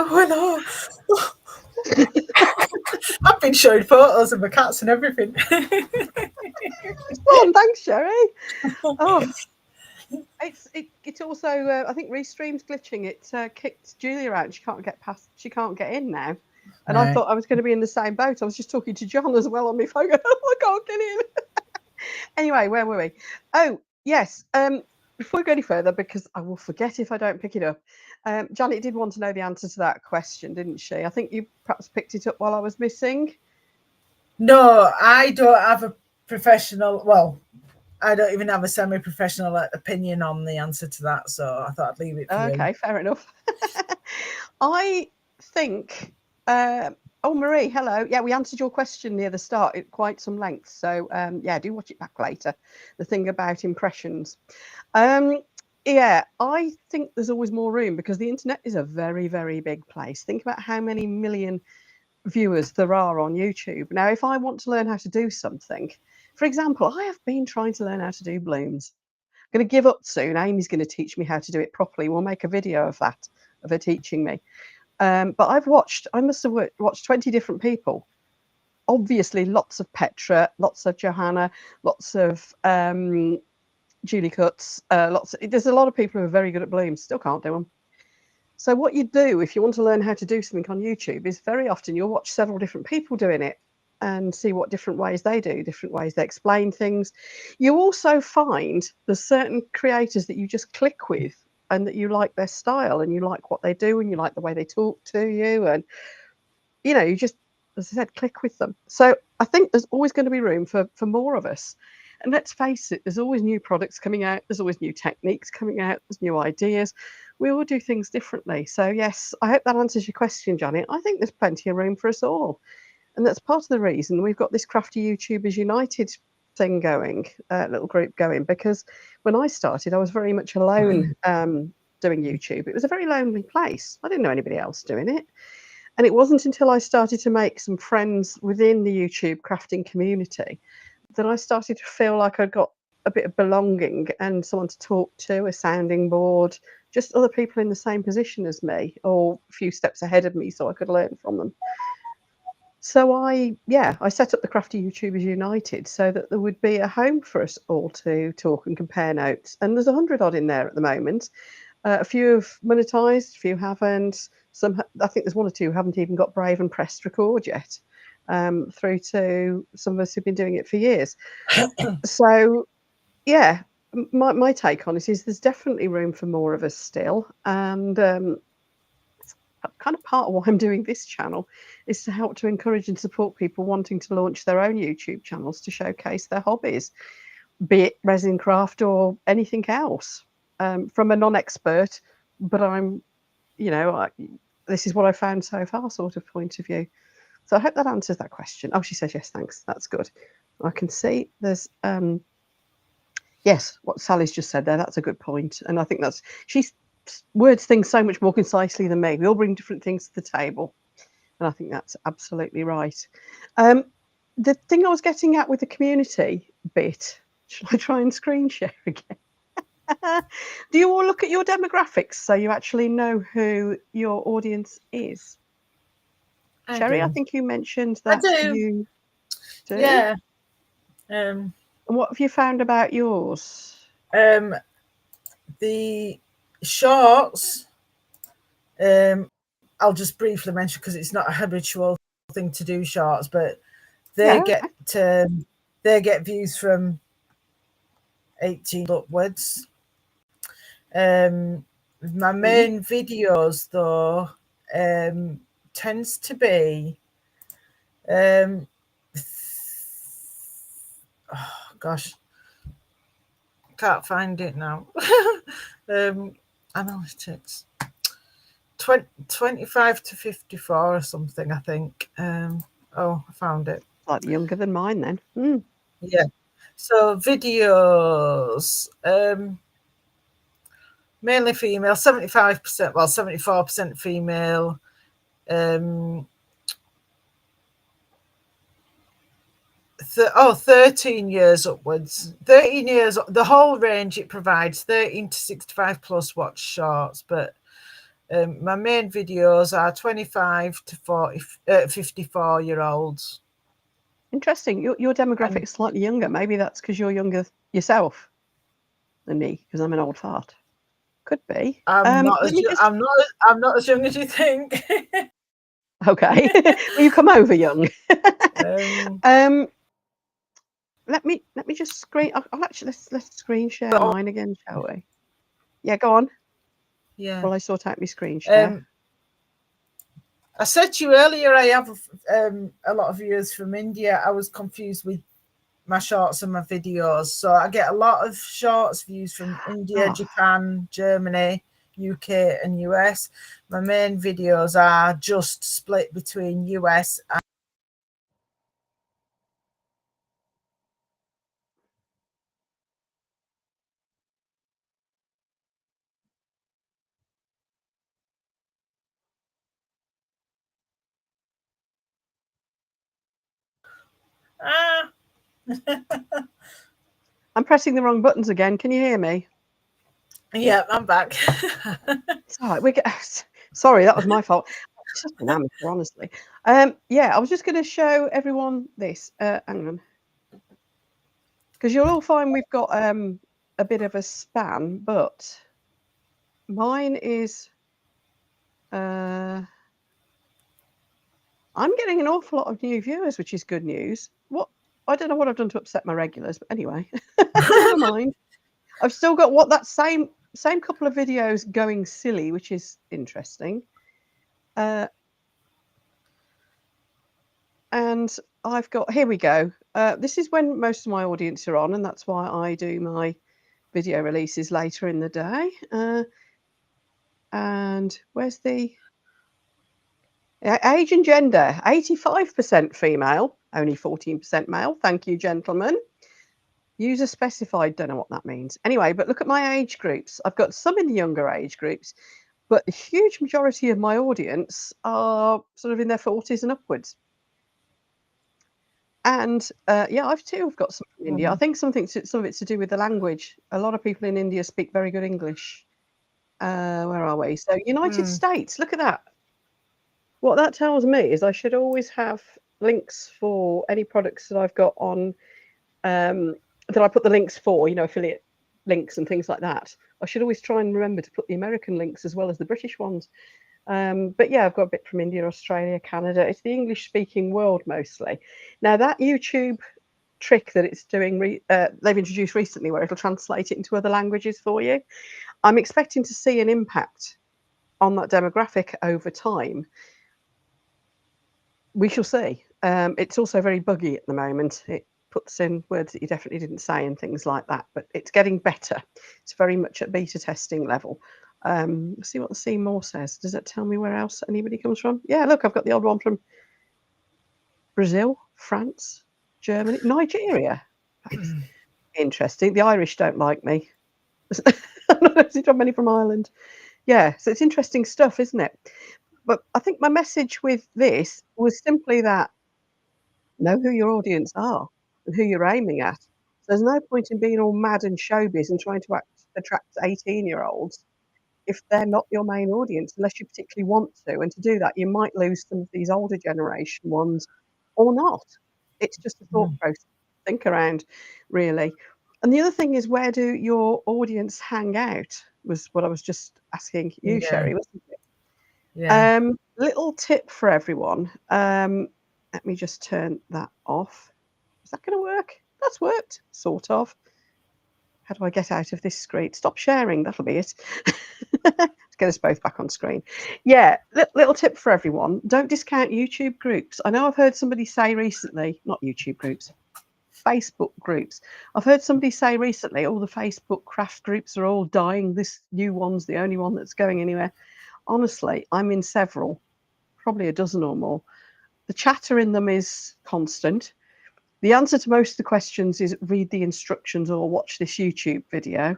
Oh, I know. I've been showing photos of my cats and everything. Oh, thanks, Sherry. Oh, it's also I think Restream's glitching. It kicked Julia out. She can't get past. She can't get in now. And Right. I thought I was going to be in the same boat. I was just talking to John as well on my phone. I can't get in. Anyway, where were we? Oh, yes. Before we go any further, because I will forget if I don't pick it up, Janet did want to know the answer to that question, didn't she? I think you perhaps picked it up while I was missing. No, I don't have a professional. Well, I don't even have a semi-professional opinion on the answer to that, so I thought I'd leave it for you. Okay, fair enough. I think. Oh, Marie, hello. Yeah, we answered your question near the start at quite some length. So, yeah, do watch it back later. The thing about impressions. Yeah, I think there's always more room because the internet is a very, very big place. Think about how many million viewers there are on YouTube. Now, if I want to learn how to do something, for example, I have been trying to learn how to do blooms. I'm going to give up soon. Amy's going to teach me how to do it properly. We'll make a video of that, of her teaching me. But I must have watched 20 different people. Obviously, lots of Petra, lots of Johanna, lots of Julie Cuts, there's a lot of people who are very good at blooms, still can't do them. So what you do if you want to learn how to do something on YouTube is very often you'll watch several different people doing it and see what different ways they do, different ways they explain things. You also find there's certain creators that you just click with and that you like their style and you like what they do and you like the way they talk to you. And, you know, you just, as I said, click with them. So I think there's always going to be room for more of us. And let's face it, there's always new products coming out. There's always new techniques coming out. There's new ideas. We all do things differently. So, yes, I hope that answers your question, Janet. I think there's plenty of room for us all. And that's part of the reason we've got this Crafty YouTubers United thing going, little group going, because when I started, I was very much alone doing YouTube. It was a very lonely place. I didn't know anybody else doing it. And it wasn't until I started to make some friends within the YouTube crafting community that I started to feel like I'd got a bit of belonging and someone to talk to, a sounding board, just other people in the same position as me or a few steps ahead of me so I could learn from them. So I set up the Crafty YouTubers United so that there would be a home for us all to talk and compare notes. And there's 100 odd in there at the moment. A few have monetized, a few haven't. Some, I think there's one or two who haven't even got brave and pressed record yet. Through to some of us who've been doing it for years. So, yeah, my take on it is there's definitely room for more of us still. And kind of part of why I'm doing this channel is to help to encourage and support people wanting to launch their own YouTube channels to showcase their hobbies, be it resin craft or anything else. From a non-expert, but I'm, this is what I found so far sort of point of view. So I hope that answers that question. Oh, she says yes, thanks. That's good. I can see there's Yes, what Sally's just said there, that's a good point. And I think she words things so much more concisely than me. We all bring different things to the table. And I think that's absolutely right. The thing I was getting at with the community bit, shall I try and screen share again? Do you all look at your demographics so you actually know who your audience is? Sherry, I think you mentioned that you do. Yeah. And what have you found about yours? The shorts, I'll just briefly mention because it's not a habitual thing to do shorts, but they get views from 18 upwards. My main videos though tends to be oh gosh, can't find it now. Analytics 25 to 54 or something, I think. I found it. Slightly younger than mine then. Yeah, so videos, mainly female, 75%, well, 74% female. 13 years upwards. 13 years, the whole range it provides, 13 to 65 plus watch shorts, but my main videos are 25 to 54-year-olds. Interesting. Your demographic is slightly younger. Maybe that's because you're younger yourself than me, because I'm an old fart. Could be. I'm not as young as you think. Okay. Well, you come over young. Let me just screen. I'll actually let's screen share mine again, shall we? Yeah, go on. Yeah. Well, I sort out my screen share. I said to you earlier, I have a lot of viewers from India. I was confused with my shorts and my videos. So I get a lot of shorts views from India, Japan, Germany, UK and US. My main videos are just split between US and I'm pressing the wrong buttons again. Can you hear me? Yeah, I'm back. It's all right. Sorry, that was my fault. It's just an amateur, honestly. Yeah, I was just going to show everyone this. Hang on. Because you'll all find we've got a bit of a span, but mine is... I'm getting an awful lot of new viewers, which is good news. I don't know what I've done to upset my regulars, but anyway, never mind. I've still got that same couple of videos going silly, which is interesting. And I've got, here we go. This is when most of my audience are on, and that's why I do my video releases later in the day. And where's the age and gender? 85% female, only 14% male. Thank you, gentlemen. User specified, don't know what that means. Anyway, but look at my age groups. I've got some in the younger age groups, but the huge majority of my audience are sort of in their 40s and upwards. And yeah, I've got some from India. I think some of it's to do with the language. A lot of people in India speak very good English. Where are we? So United States, look at that. What that tells me is I should always have links for any products that I've got on, that I put the links for, affiliate links and things like that. I should always try and remember to put the American links as well as the British ones. But yeah, I've got a bit from India, Australia, Canada. It's the English-speaking world mostly. Now, that YouTube trick that it's doing, they've introduced recently, where it'll translate it into other languages for you. I'm expecting to see an impact on that demographic over time. We shall see. It's also very buggy at the moment. It puts in words that you definitely didn't say and things like that, but it's getting better. It's very much at beta testing level. See what the See More says. Does it tell me where else anybody comes from? Yeah, look, I've got the old one from Brazil, France, Germany, Nigeria. Interesting. The Irish don't like me. I'm not noticing from many from Ireland. Yeah, so it's interesting stuff, isn't it? But I think my message with this was simply that know who your audience are and who you're aiming at. So there's no point in being all mad and showbiz and trying to attract 18-year-olds if they're not your main audience, unless you particularly want to. And to do that, you might lose some of these older generation ones or not. It's just a thought process, think around, really. And the other thing is, where do your audience hang out? Was what I was just asking you, Yeah. Sherry, wasn't it? Yeah. Little tip for everyone. Let me just turn that off. Is that going to work? That's worked, sort of. How do I get out of this screen? Stop sharing. That'll be it. Let's get us both back on screen. Yeah, little tip for everyone. Don't discount YouTube groups. I know I've heard somebody say recently, not YouTube groups, Facebook groups. I've heard somebody say recently, all the Facebook craft groups are all dying. This new one's the only one that's going anywhere. Honestly, I'm in several, probably a dozen or more. The chatter in them is constant. The answer to most of the questions is read the instructions or watch this YouTube video.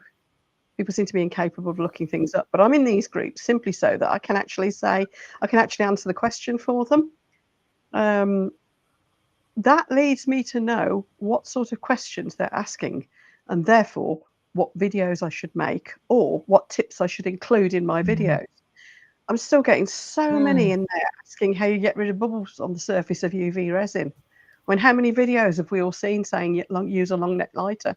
People seem to be incapable of looking things up, but I'm in these groups simply so that I can actually answer the question for them. That leads me to know what sort of questions they're asking, and therefore what videos I should make or what tips I should include in my videos. I'm still getting so many in there asking how you get rid of bubbles on the surface of UV resin. When how many videos have we all seen saying use a long neck lighter?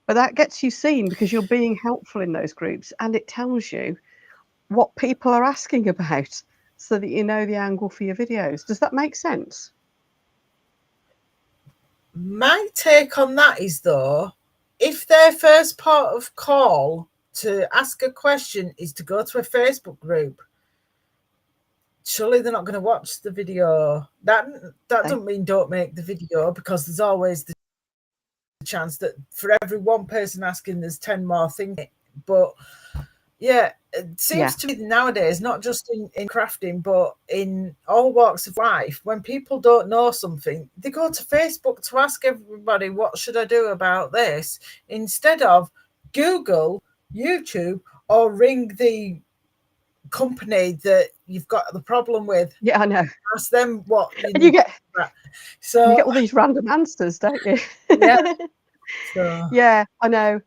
But that gets you seen because you're being helpful in those groups, and it tells you what people are asking about so that you know the angle for your videos. Does that make sense? My take on that is, though, if their first part of call to ask a question is to go to a Facebook group, surely they're not going to watch the video. That doesn't mean don't make the video, because there's always the chance that for every one person asking, there's 10 more things. But yeah, it seems to me nowadays, not just in crafting, but in all walks of life, when people don't know something, they go to Facebook to ask everybody, what should I do about this? Instead of Google, YouTube, or ring the company that you've got the problem with. Yeah, I know. Ask them what you and need. you get so you get all these random answers, don't you? Yeah. So. Yeah, I know.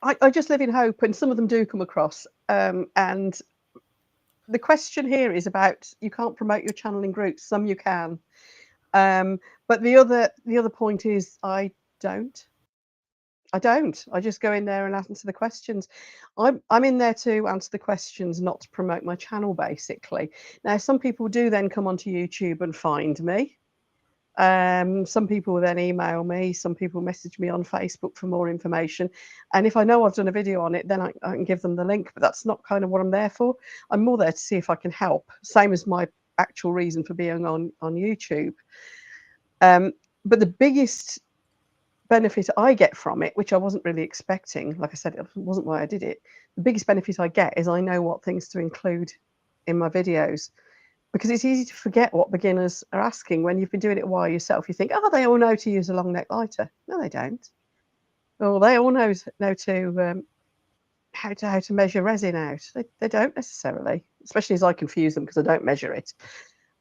I just live in hope, and some of them do come across. And the question here is about, you can't promote your channel in groups. Some you can, but the other point is I don't. I just go in there and answer the questions. I'm in there to answer the questions, not to promote my channel, basically. Now, some people do then come onto YouTube and find me. Some people will then email me. Some people message me on Facebook for more information. And if I know I've done a video on it, then I can give them the link. But that's not kind of what I'm there for. I'm more there to see if I can help. Same as my actual reason for being on YouTube. But the biggest benefit I get from it, which I wasn't really expecting, like I said, it wasn't why I did it. The biggest benefit I get is I know what things to include in my videos, because it's easy to forget what beginners are asking. When you've been doing it a while yourself, you think, oh, they all know to use a long neck lighter. No, they don't. Well, they all know to how to measure resin out. They don't necessarily, especially as I confuse them because I don't measure it.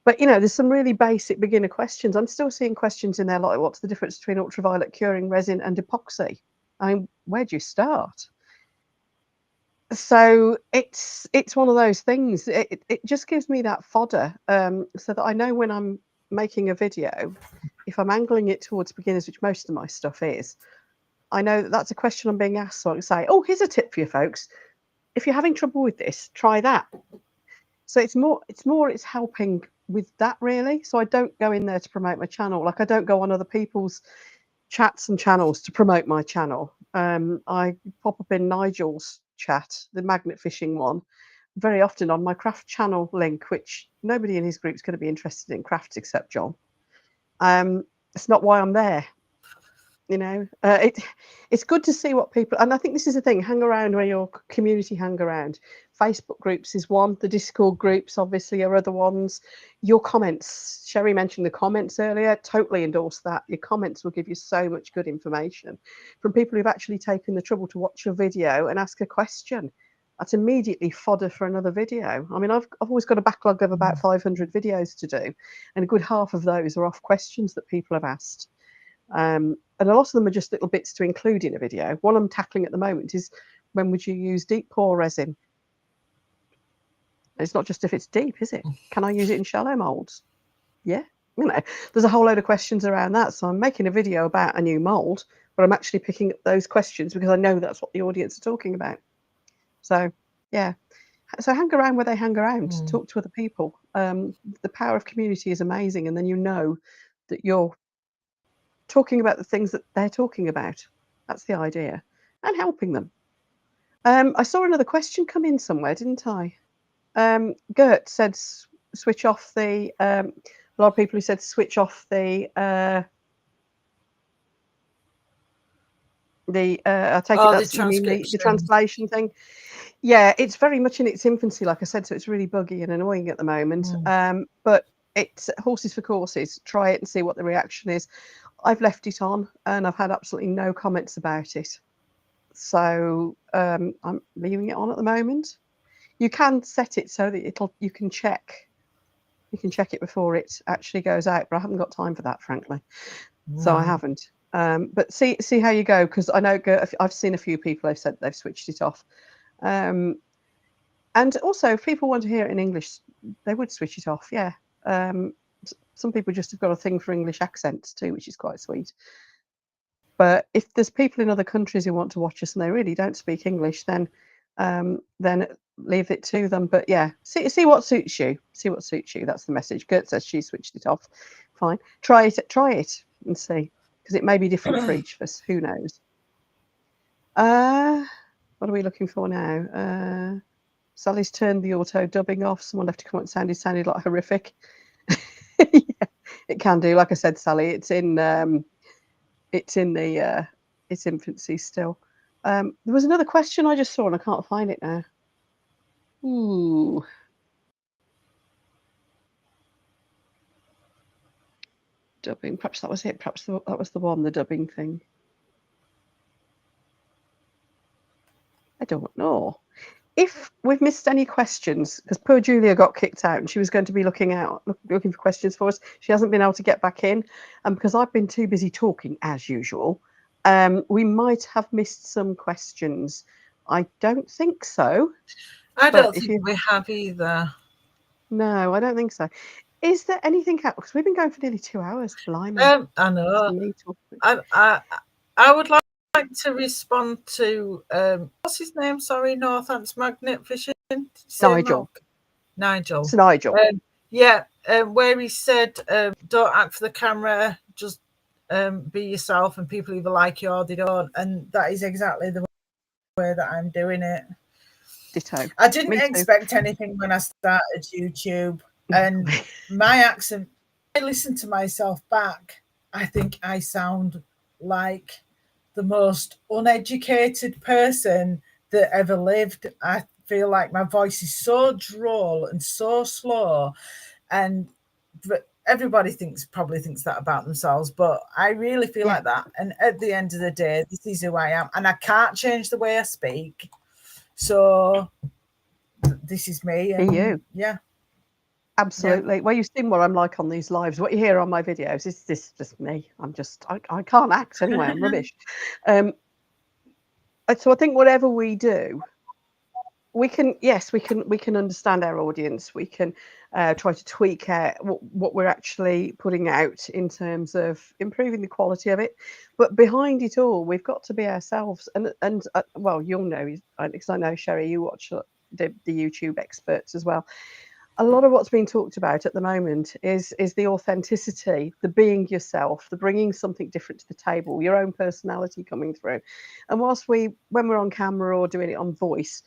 But, there's some really basic beginner questions. I'm still seeing questions in there like, what's the difference between ultraviolet curing resin and epoxy? I mean, where do you start? So it's one of those things. It just gives me that fodder, so that I know when I'm making a video, if I'm angling it towards beginners, which most of my stuff is, I know that that's a question I'm being asked. So I can say, oh, here's a tip for you folks. If you're having trouble with this, try that. So it's helping with that, really. So I don't go in there to promote my channel. Like, I don't go on other people's chats and channels to promote my channel. I pop up in Nigel's chat, the magnet fishing one, very often on my craft channel link, which nobody in his group is going to be interested in crafts except John. It's not why I'm there. it's good to see what people, and I think this is the thing, hang around where your community hang around. Facebook groups is one, the Discord groups obviously are other ones. Your comments, Sherry mentioned the comments earlier, totally endorse that. Your comments will give you so much good information from people who've actually taken the trouble to watch your video and ask a question. That's immediately fodder for another video. I mean, I've always got a backlog of about 500 videos to do, and a good half of those are off questions that people have asked. And a lot of them are just little bits to include in a video. One I'm tackling at the moment is, when would you use deep pour resin? It's not just if it's deep, is it? Can I use it in shallow molds? Yeah, you know, there's a whole load of questions around that. So I'm making a video about a new mold, but I'm actually picking up those questions because I know that's what the audience are talking about. So yeah, so hang around where they hang around, talk to other people. The power of community is amazing, and then you know that you're talking about the things that they're talking about. That's the idea, and helping them. I saw another question come in somewhere, didn't I? Gert said switch off the. A lot of people who said switch off the. I take it that's you mean the translation thing. Yeah, it's very much in its infancy, like I said, so it's really buggy and annoying at the moment. But it's horses for courses. Try it and see what the reaction is. I've left it on and I've had absolutely no comments about it. So I'm leaving it on at the moment. You can set it so that you can check it before it actually goes out, but I haven't got time for that, frankly. So I haven't. But see how you go, because I know I've seen a few people have said they've switched it off. And also, if people want to hear it in English, they would switch it off. Yeah. Some people just have got a thing for English accents too, which is quite sweet. But if there's people in other countries who want to watch us and they really don't speak English, then leave it to them. But yeah, see what suits you. See what suits you. That's the message. Gert says she switched it off. Fine. Try it and see, because it may be different for each of us. Who knows? What are we looking for now? Sally's turned the auto dubbing off. Someone left a comment saying it sounded like horrific. Yeah, it can do. Like I said, Sally, it's in its infancy still. There was another question I just saw and I can't find it now. Ooh. Dubbing. Perhaps that was it. Perhaps that was the one, the dubbing thing. I don't know. If we've missed any questions, because poor Julia got kicked out and she was going to be looking for questions for us, she hasn't been able to get back in, and because I've been too busy talking as usual, we might have missed some questions. I don't think so. I don't think we have either. No, I don't think so. Is there anything else? Because we've been going for nearly 2 hours. Blimey. I know. I would like to respond to what's his name? Sorry, Northants Magnet Fishing. Nigel. Nigel. It's Nigel. Where he said, "Don't act for the camera, just be yourself, and people either like you or they don't." And that is exactly the way that I'm doing it. Ditto. I didn't expect anything when I started YouTube, and my accent. I listen to myself back. I think I sound like the most uneducated person that ever lived. I feel like my voice is so droll and so slow, but everybody probably thinks that about themselves, but I really feel like that. And at the end of the day, this is who I am, and I can't change the way I speak. So this is me. And you. Yeah. Absolutely. Well, you've seen what I'm like on these lives. What you hear on my videos is just me. I can't act anyway. I'm rubbish. So I think whatever we do, we can understand our audience. We can try to tweak what we're actually putting out in terms of improving the quality of it. But behind it all, we've got to be ourselves. And well, you'll know, because I know, Sherry, you watch the YouTube experts as well. A lot of what's being talked about at the moment is the authenticity, the being yourself, the bringing something different to the table, your own personality coming through. And whilst when we're on camera or doing it on voice,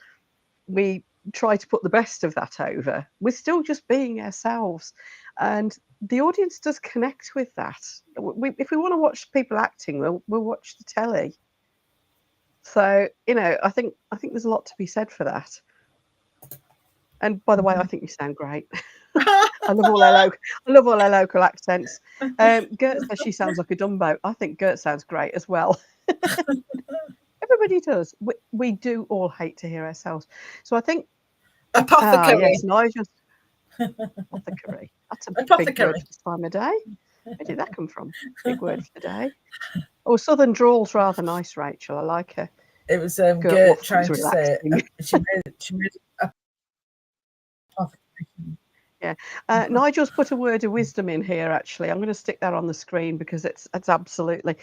we try to put the best of that over, we're still just being ourselves. And the audience does connect with that. If we want to watch people acting, we'll watch the telly. So, you know, I think there's a lot to be said for that. And by the way, I think you sound great. I love all our local accents. Gert says she sounds like a Dumbo. I think Gert sounds great as well. Everybody does. We do all hate to hear ourselves. So I think, Apothecary. yes, Nigel's apothecary. That's a big word for this time of day. Where did that come from? Big word for the day. Oh, Southern drawl's rather nice, Rachel. I like her. It was Gert Gert trying to say it. She made apothecary. Yeah. Nigel's put a word of wisdom in here, actually. I'm going to stick that on the screen because it's absolutely...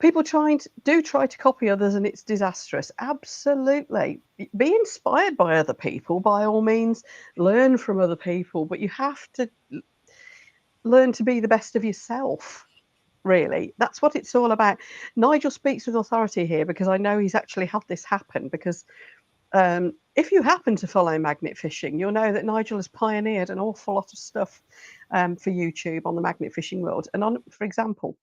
People try to copy others and it's disastrous. Absolutely. Be inspired by other people, by all means. Learn from other people, but you have to learn to be the best of yourself, really. That's what it's all about. Nigel speaks with authority here because I know he's actually had this happen, because if you happen to follow magnet fishing, you'll know that Nigel has pioneered an awful lot of stuff for YouTube on the magnet fishing world. And for example,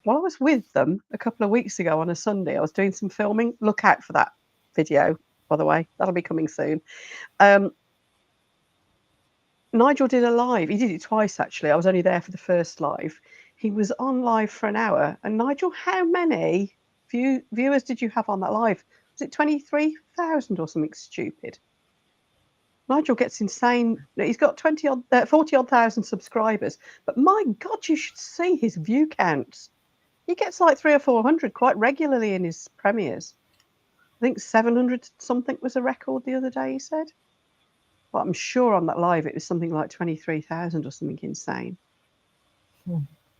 while I was with them a couple of weeks ago on a Sunday, I was doing some filming. Look out for that video, by the way. That'll be coming soon. Nigel did a live. He did it twice, actually. I was only there for the first live. He was on live for an hour. And Nigel, how many viewers did you have on that live? Was it 23,000 or something stupid? Nigel gets insane. He's got 40 odd thousand subscribers. But my God, you should see his view counts. He gets like 300 or 400 quite regularly in his premieres. I think 700 something was a record the other day, he said. But I'm sure on that live it was something like 23,000 or something insane.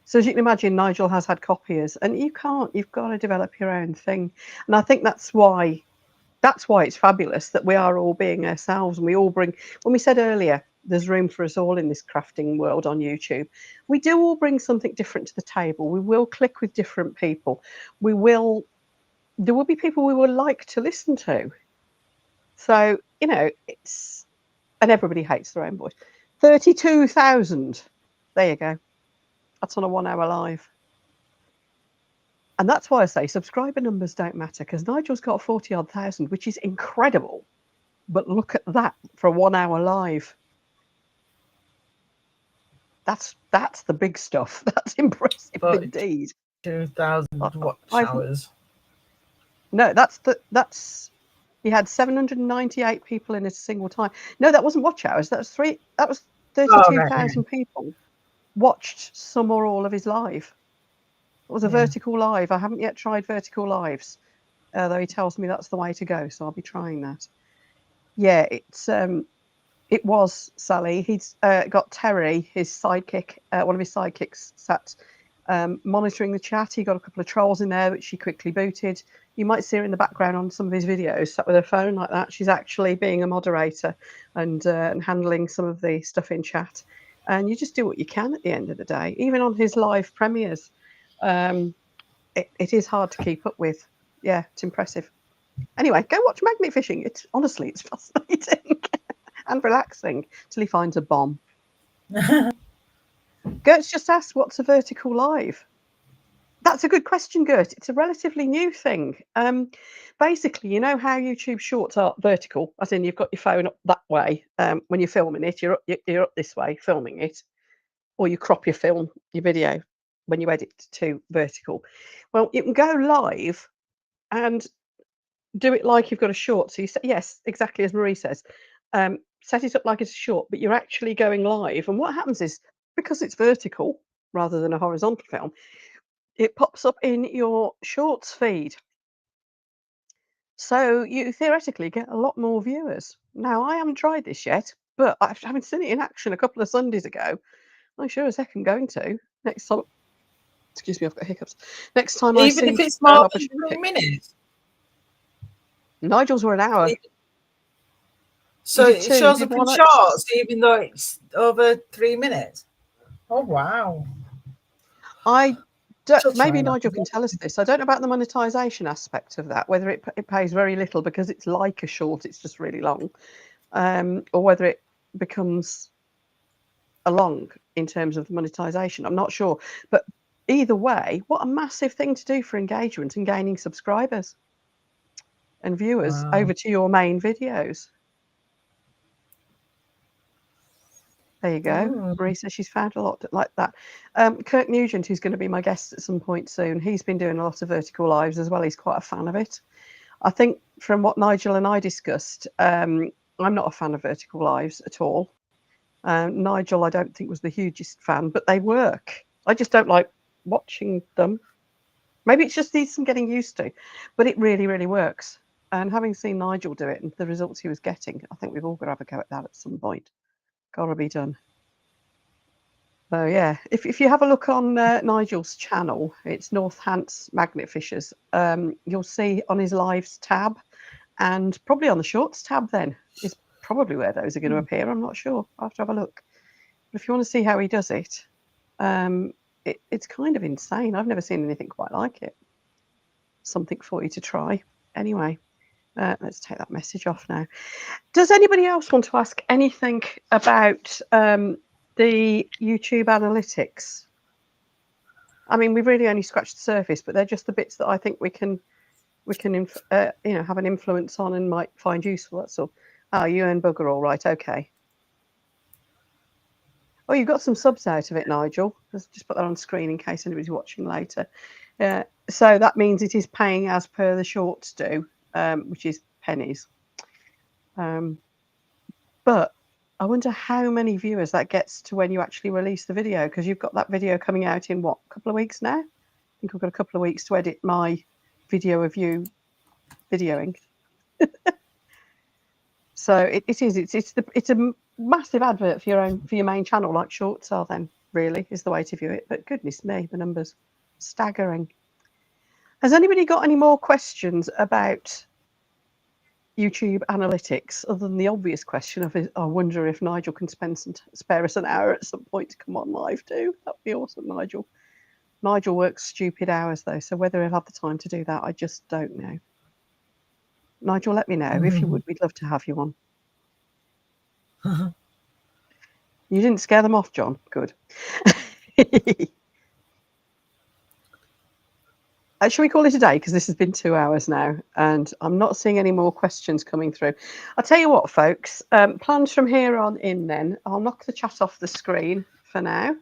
So as you can imagine, Nigel has had copiers, and you've got to develop your own thing. And I think that's why it's fabulous that we are all being ourselves, and we all bring, when we said earlier, there's room for us all in this crafting world on YouTube. We do all bring something different to the table. We will click with different people. There will be people we will like to listen to. So, you know, and everybody hates their own voice. 32,000. There you go. That's on a 1 hour live. And that's why I say subscriber numbers don't matter, because Nigel's got 40 odd thousand, which is incredible. But look at that for a 1 hour live. That's the big stuff. That's impressive indeed. 2,000 watch hours. No, that's he had 798 people in a single time. No, that wasn't watch hours. That was 32,000 people watched some or all of his live. It was a vertical live. I haven't yet tried vertical lives, though he tells me that's the way to go. So I'll be trying that. Yeah, it was Sally. He's got Terry, his sidekick, one of his sidekicks, sat monitoring the chat. He got a couple of trolls in there, which she quickly booted. You might see her in the background on some of his videos, sat with her phone like that. She's actually being a moderator and handling some of the stuff in chat. And you just do what you can at the end of the day. Even on his live premieres, it is hard to keep up with. Yeah, it's impressive. Anyway, go watch magnet fishing. Honestly, it's fascinating and relaxing till he finds a bomb. Gert's just asked, what's a vertical live? That's a good question, Gert. It's a relatively new thing. Basically, you know how YouTube Shorts are vertical, as in you've got your phone up that way. When you're filming it, you're up this way filming it, or you crop your video when you edit to vertical. Well, you can go live and do it like you've got a short. So you say, yes, exactly as Marie says, set it up like it's a short, but you're actually going live. And what happens is, because it's vertical rather than a horizontal film, it pops up in your shorts feed. So you theoretically get a lot more viewers. Now, I haven't tried this yet, but having seen it in action a couple of Sundays ago, I sure as heck am going to. Next time, excuse me, I've got hiccups. Next time I see... Even if it's more than 3 minutes? Nigel's were an hour. So it shows up in shorts, even though it's over 3 minutes? Oh, wow. Maybe Nigel can tell us this. I don't know about the monetization aspect of that, whether it pays very little because it's like a short, it's just really long, or whether it becomes a long in terms of the monetization. I'm not sure. But either way, what a massive thing to do for engagement and gaining subscribers. and viewers Wow. over to your main videos. There you go. Marie says she's found a lot like that. Kirk Nugent, who's going to be my guest at some point soon, he's been doing a lot of vertical lives as well. He's quite a fan of it. I think from what Nigel and I discussed, I'm not a fan of vertical lives at all. Nigel, I don't think, was the hugest fan, but they work. I just don't like watching them. Maybe it's just needs some getting used to, but it really, really works. And having seen Nigel do it and the results he was getting, I think we've all got to have a go at that at some point. Got to be done. So yeah, if you have a look on Nigel's channel, it's Northants Magnet Fishers. You'll see on his lives tab, and probably on the shorts tab then is probably where those are going to appear. I'm not sure. I'll have to have a look. But if you want to see how he does it, it's kind of insane. I've never seen anything quite like it. Something for you to try. Anyway, let's take that message off now. Does anybody else want to ask anything about the YouTube analytics? I mean, we've really only scratched the surface, but they're just the bits that I think we can have an influence on and might find useful. That's all. Oh, you earn bugger all right. Okay. Oh, you've got some subs out of it, Nigel. Let's just put that on screen in case anybody's watching later. So that means it is paying as per the shorts do, which is pennies. But I wonder how many viewers that gets to when you actually release the video, because you've got that video coming out in what, a couple of weeks now? I think I've got a couple of weeks to edit my video of you videoing. So it's a massive advert for your main channel, like shorts are. Then really is the way to view it. But goodness me, the numbers staggering. Has anybody got any more questions about YouTube analytics other than the obvious question of, I wonder if Nigel can spare us an hour at some point to come on live too? That'd be awesome, Nigel. Nigel works stupid hours though, so whether he'll have the time to do that, I just don't know. Nigel, let me know if you would. We'd love to have you on. You didn't scare them off, John. Good. Shall we call it a day? Because this has been 2 hours now, and I'm not seeing any more questions coming through. I'll tell you what, folks. Plans from here on in then. I'll knock the chat off the screen for now.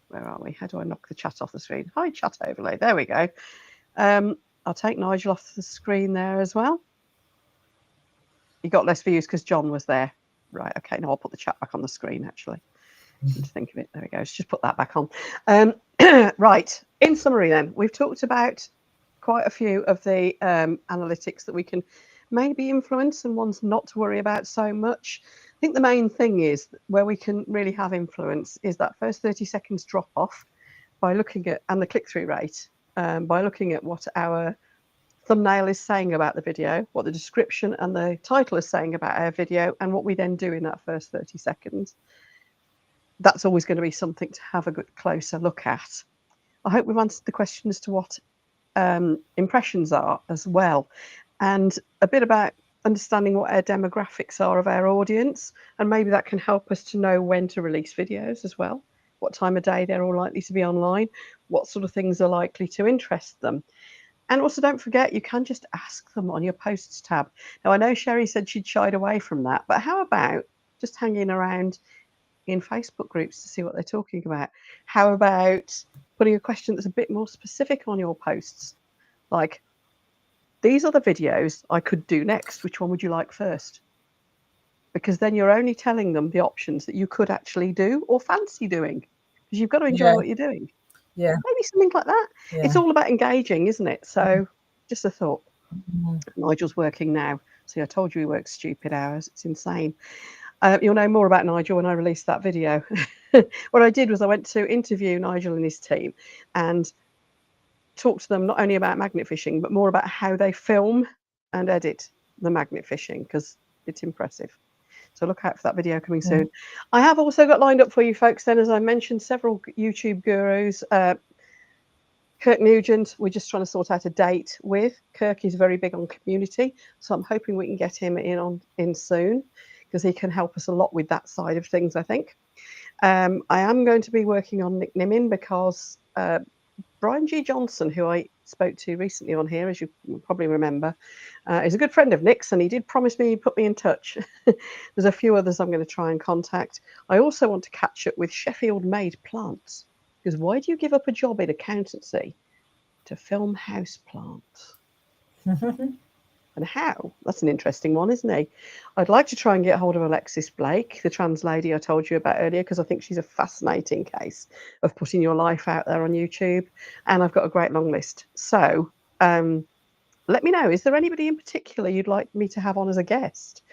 Where are we? How do I knock the chat off the screen? Hi, chat overlay. There we go. I'll take Nigel off the screen there as well. You got less views because John was there. Right, okay. Now I'll put the chat back on the screen, actually. To think of it. There we go. Let's just put that back on. Right. In summary, then, we've talked about quite a few of the analytics that we can maybe influence and ones not to worry about so much. I think the main thing is where we can really have influence is that first 30 seconds drop off by looking at, and the click-through rate, by looking at what our thumbnail is saying about the video, what the description and the title is saying about our video, and what we then do in that first 30 seconds. That's always going to be something to have a good closer look at. I hope we've answered the question as to what impressions are as well, and a bit about understanding what our demographics are of our audience, and maybe that can help us to know when to release videos as well, what time of day they're all likely to be online, what sort of things are likely to interest them. And also, don't forget, you can just ask them on your posts tab. Now, I know Sherry said she'd shied away from that, but how about just hanging around in Facebook groups to see what they're talking about? How about putting a question that's a bit more specific on your posts? Like, these are the videos I could do next. Which one would you like first? Because then you're only telling them the options that you could actually do or fancy doing. Because you've got to enjoy what you're doing. Yeah, maybe something like that. Yeah. It's all about engaging, isn't it? So just a thought. Nigel's working now. See, I told you he works stupid hours. It's insane. You'll know more about Nigel when I release that video. What I did was I went to interview Nigel and his team and talk to them not only about magnet fishing, but more about how they film and edit the magnet fishing, because it's impressive. So look out for that video coming soon. I have also got lined up for you folks then, as I mentioned, several YouTube gurus. Kirk Nugent, we're just trying to sort out a date with. Kirk is very big on community, so I'm hoping we can get him in soon, because he can help us a lot with that side of things, I think. I am going to be working on Nick Nimmin, because Brian G. Johnson, who I spoke to recently on here, as you probably remember, is a good friend of Nick's, and he did promise me he'd put me in touch. There's a few others I'm going to try and contact. I also want to catch up with Sheffield Made Plants, because why do you give up a job in accountancy to film house plants? And how? That's an interesting one, isn't he? I'd like to try and get hold of Alexis Blake, the trans lady I told you about earlier, because I think she's a fascinating case of putting your life out there on YouTube. And I've got a great long list. So let me know, is there anybody in particular you'd like me to have on as a guest?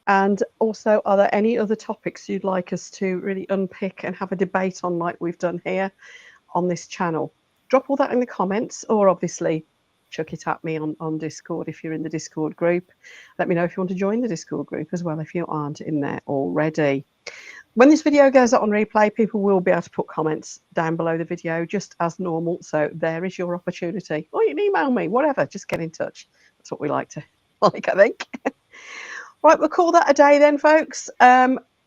And also, are there any other topics you'd like us to really unpick and have a debate on, like we've done here on this channel? Drop all that in the comments, or obviously chuck it at me on Discord if you're in the Discord group. Let me know if you want to join the Discord group as well if you aren't in there already. When this video goes out on replay, people will be able to put comments down below the video just as normal. So there is your opportunity. Or you can email me, whatever, just get in touch. That's what we like to like, I think. Right, we'll call that a day then, folks.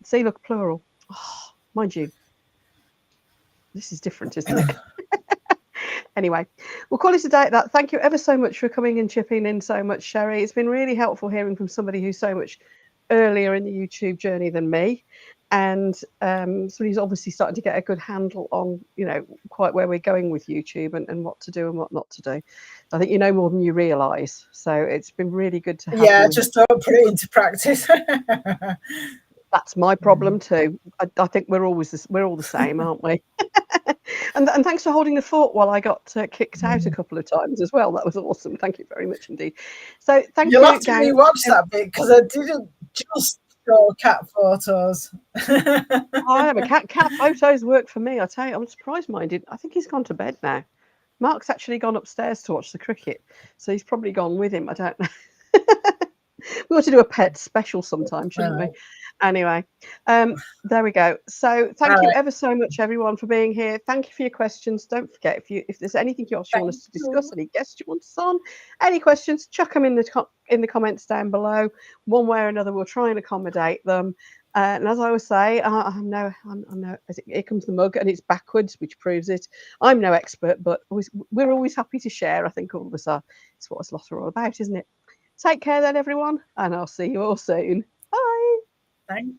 See, look, plural. Oh, mind you, this is different, isn't it? Anyway, we'll call it a day at that. Thank you ever so much for coming and chipping in so much, Sherry. It's been really helpful hearing from somebody who's so much earlier in the YouTube journey than me, and somebody who's obviously starting to get a good handle on, you know, quite where we're going with YouTube and what to do and what not to do. I think you know more than you realise. So it's been really good to have you. Just don't put it into practice. That's my problem too. I think we're all the same, aren't we? And thanks for holding the fort while I got kicked out a couple of times as well. That was awesome. Thank you very much indeed. So thank you. You'll have to rewatch that bit, because I didn't just show cat photos. I know, cat photos work for me. I tell you, I'm surprised mine did. I think he's gone to bed now. Mark's actually gone upstairs to watch the cricket, so he's probably gone with him. I don't know. We ought to do a pet special sometime, shouldn't we? Anyway, there we go. So thank you ever so much, everyone, for being here. Thank you for your questions. Don't forget, if there's anything else you want us to discuss, any guests you want us on, any questions, chuck them in the comments down below. One way or another, we'll try and accommodate them. And as I always say, I'm no. Here comes the mug, and it's backwards, which proves it. I'm no expert, but we're always happy to share. I think all of us are. It's what us lot are all about, isn't it? Take care then, everyone, and I'll see you all soon. Bye. Thanks.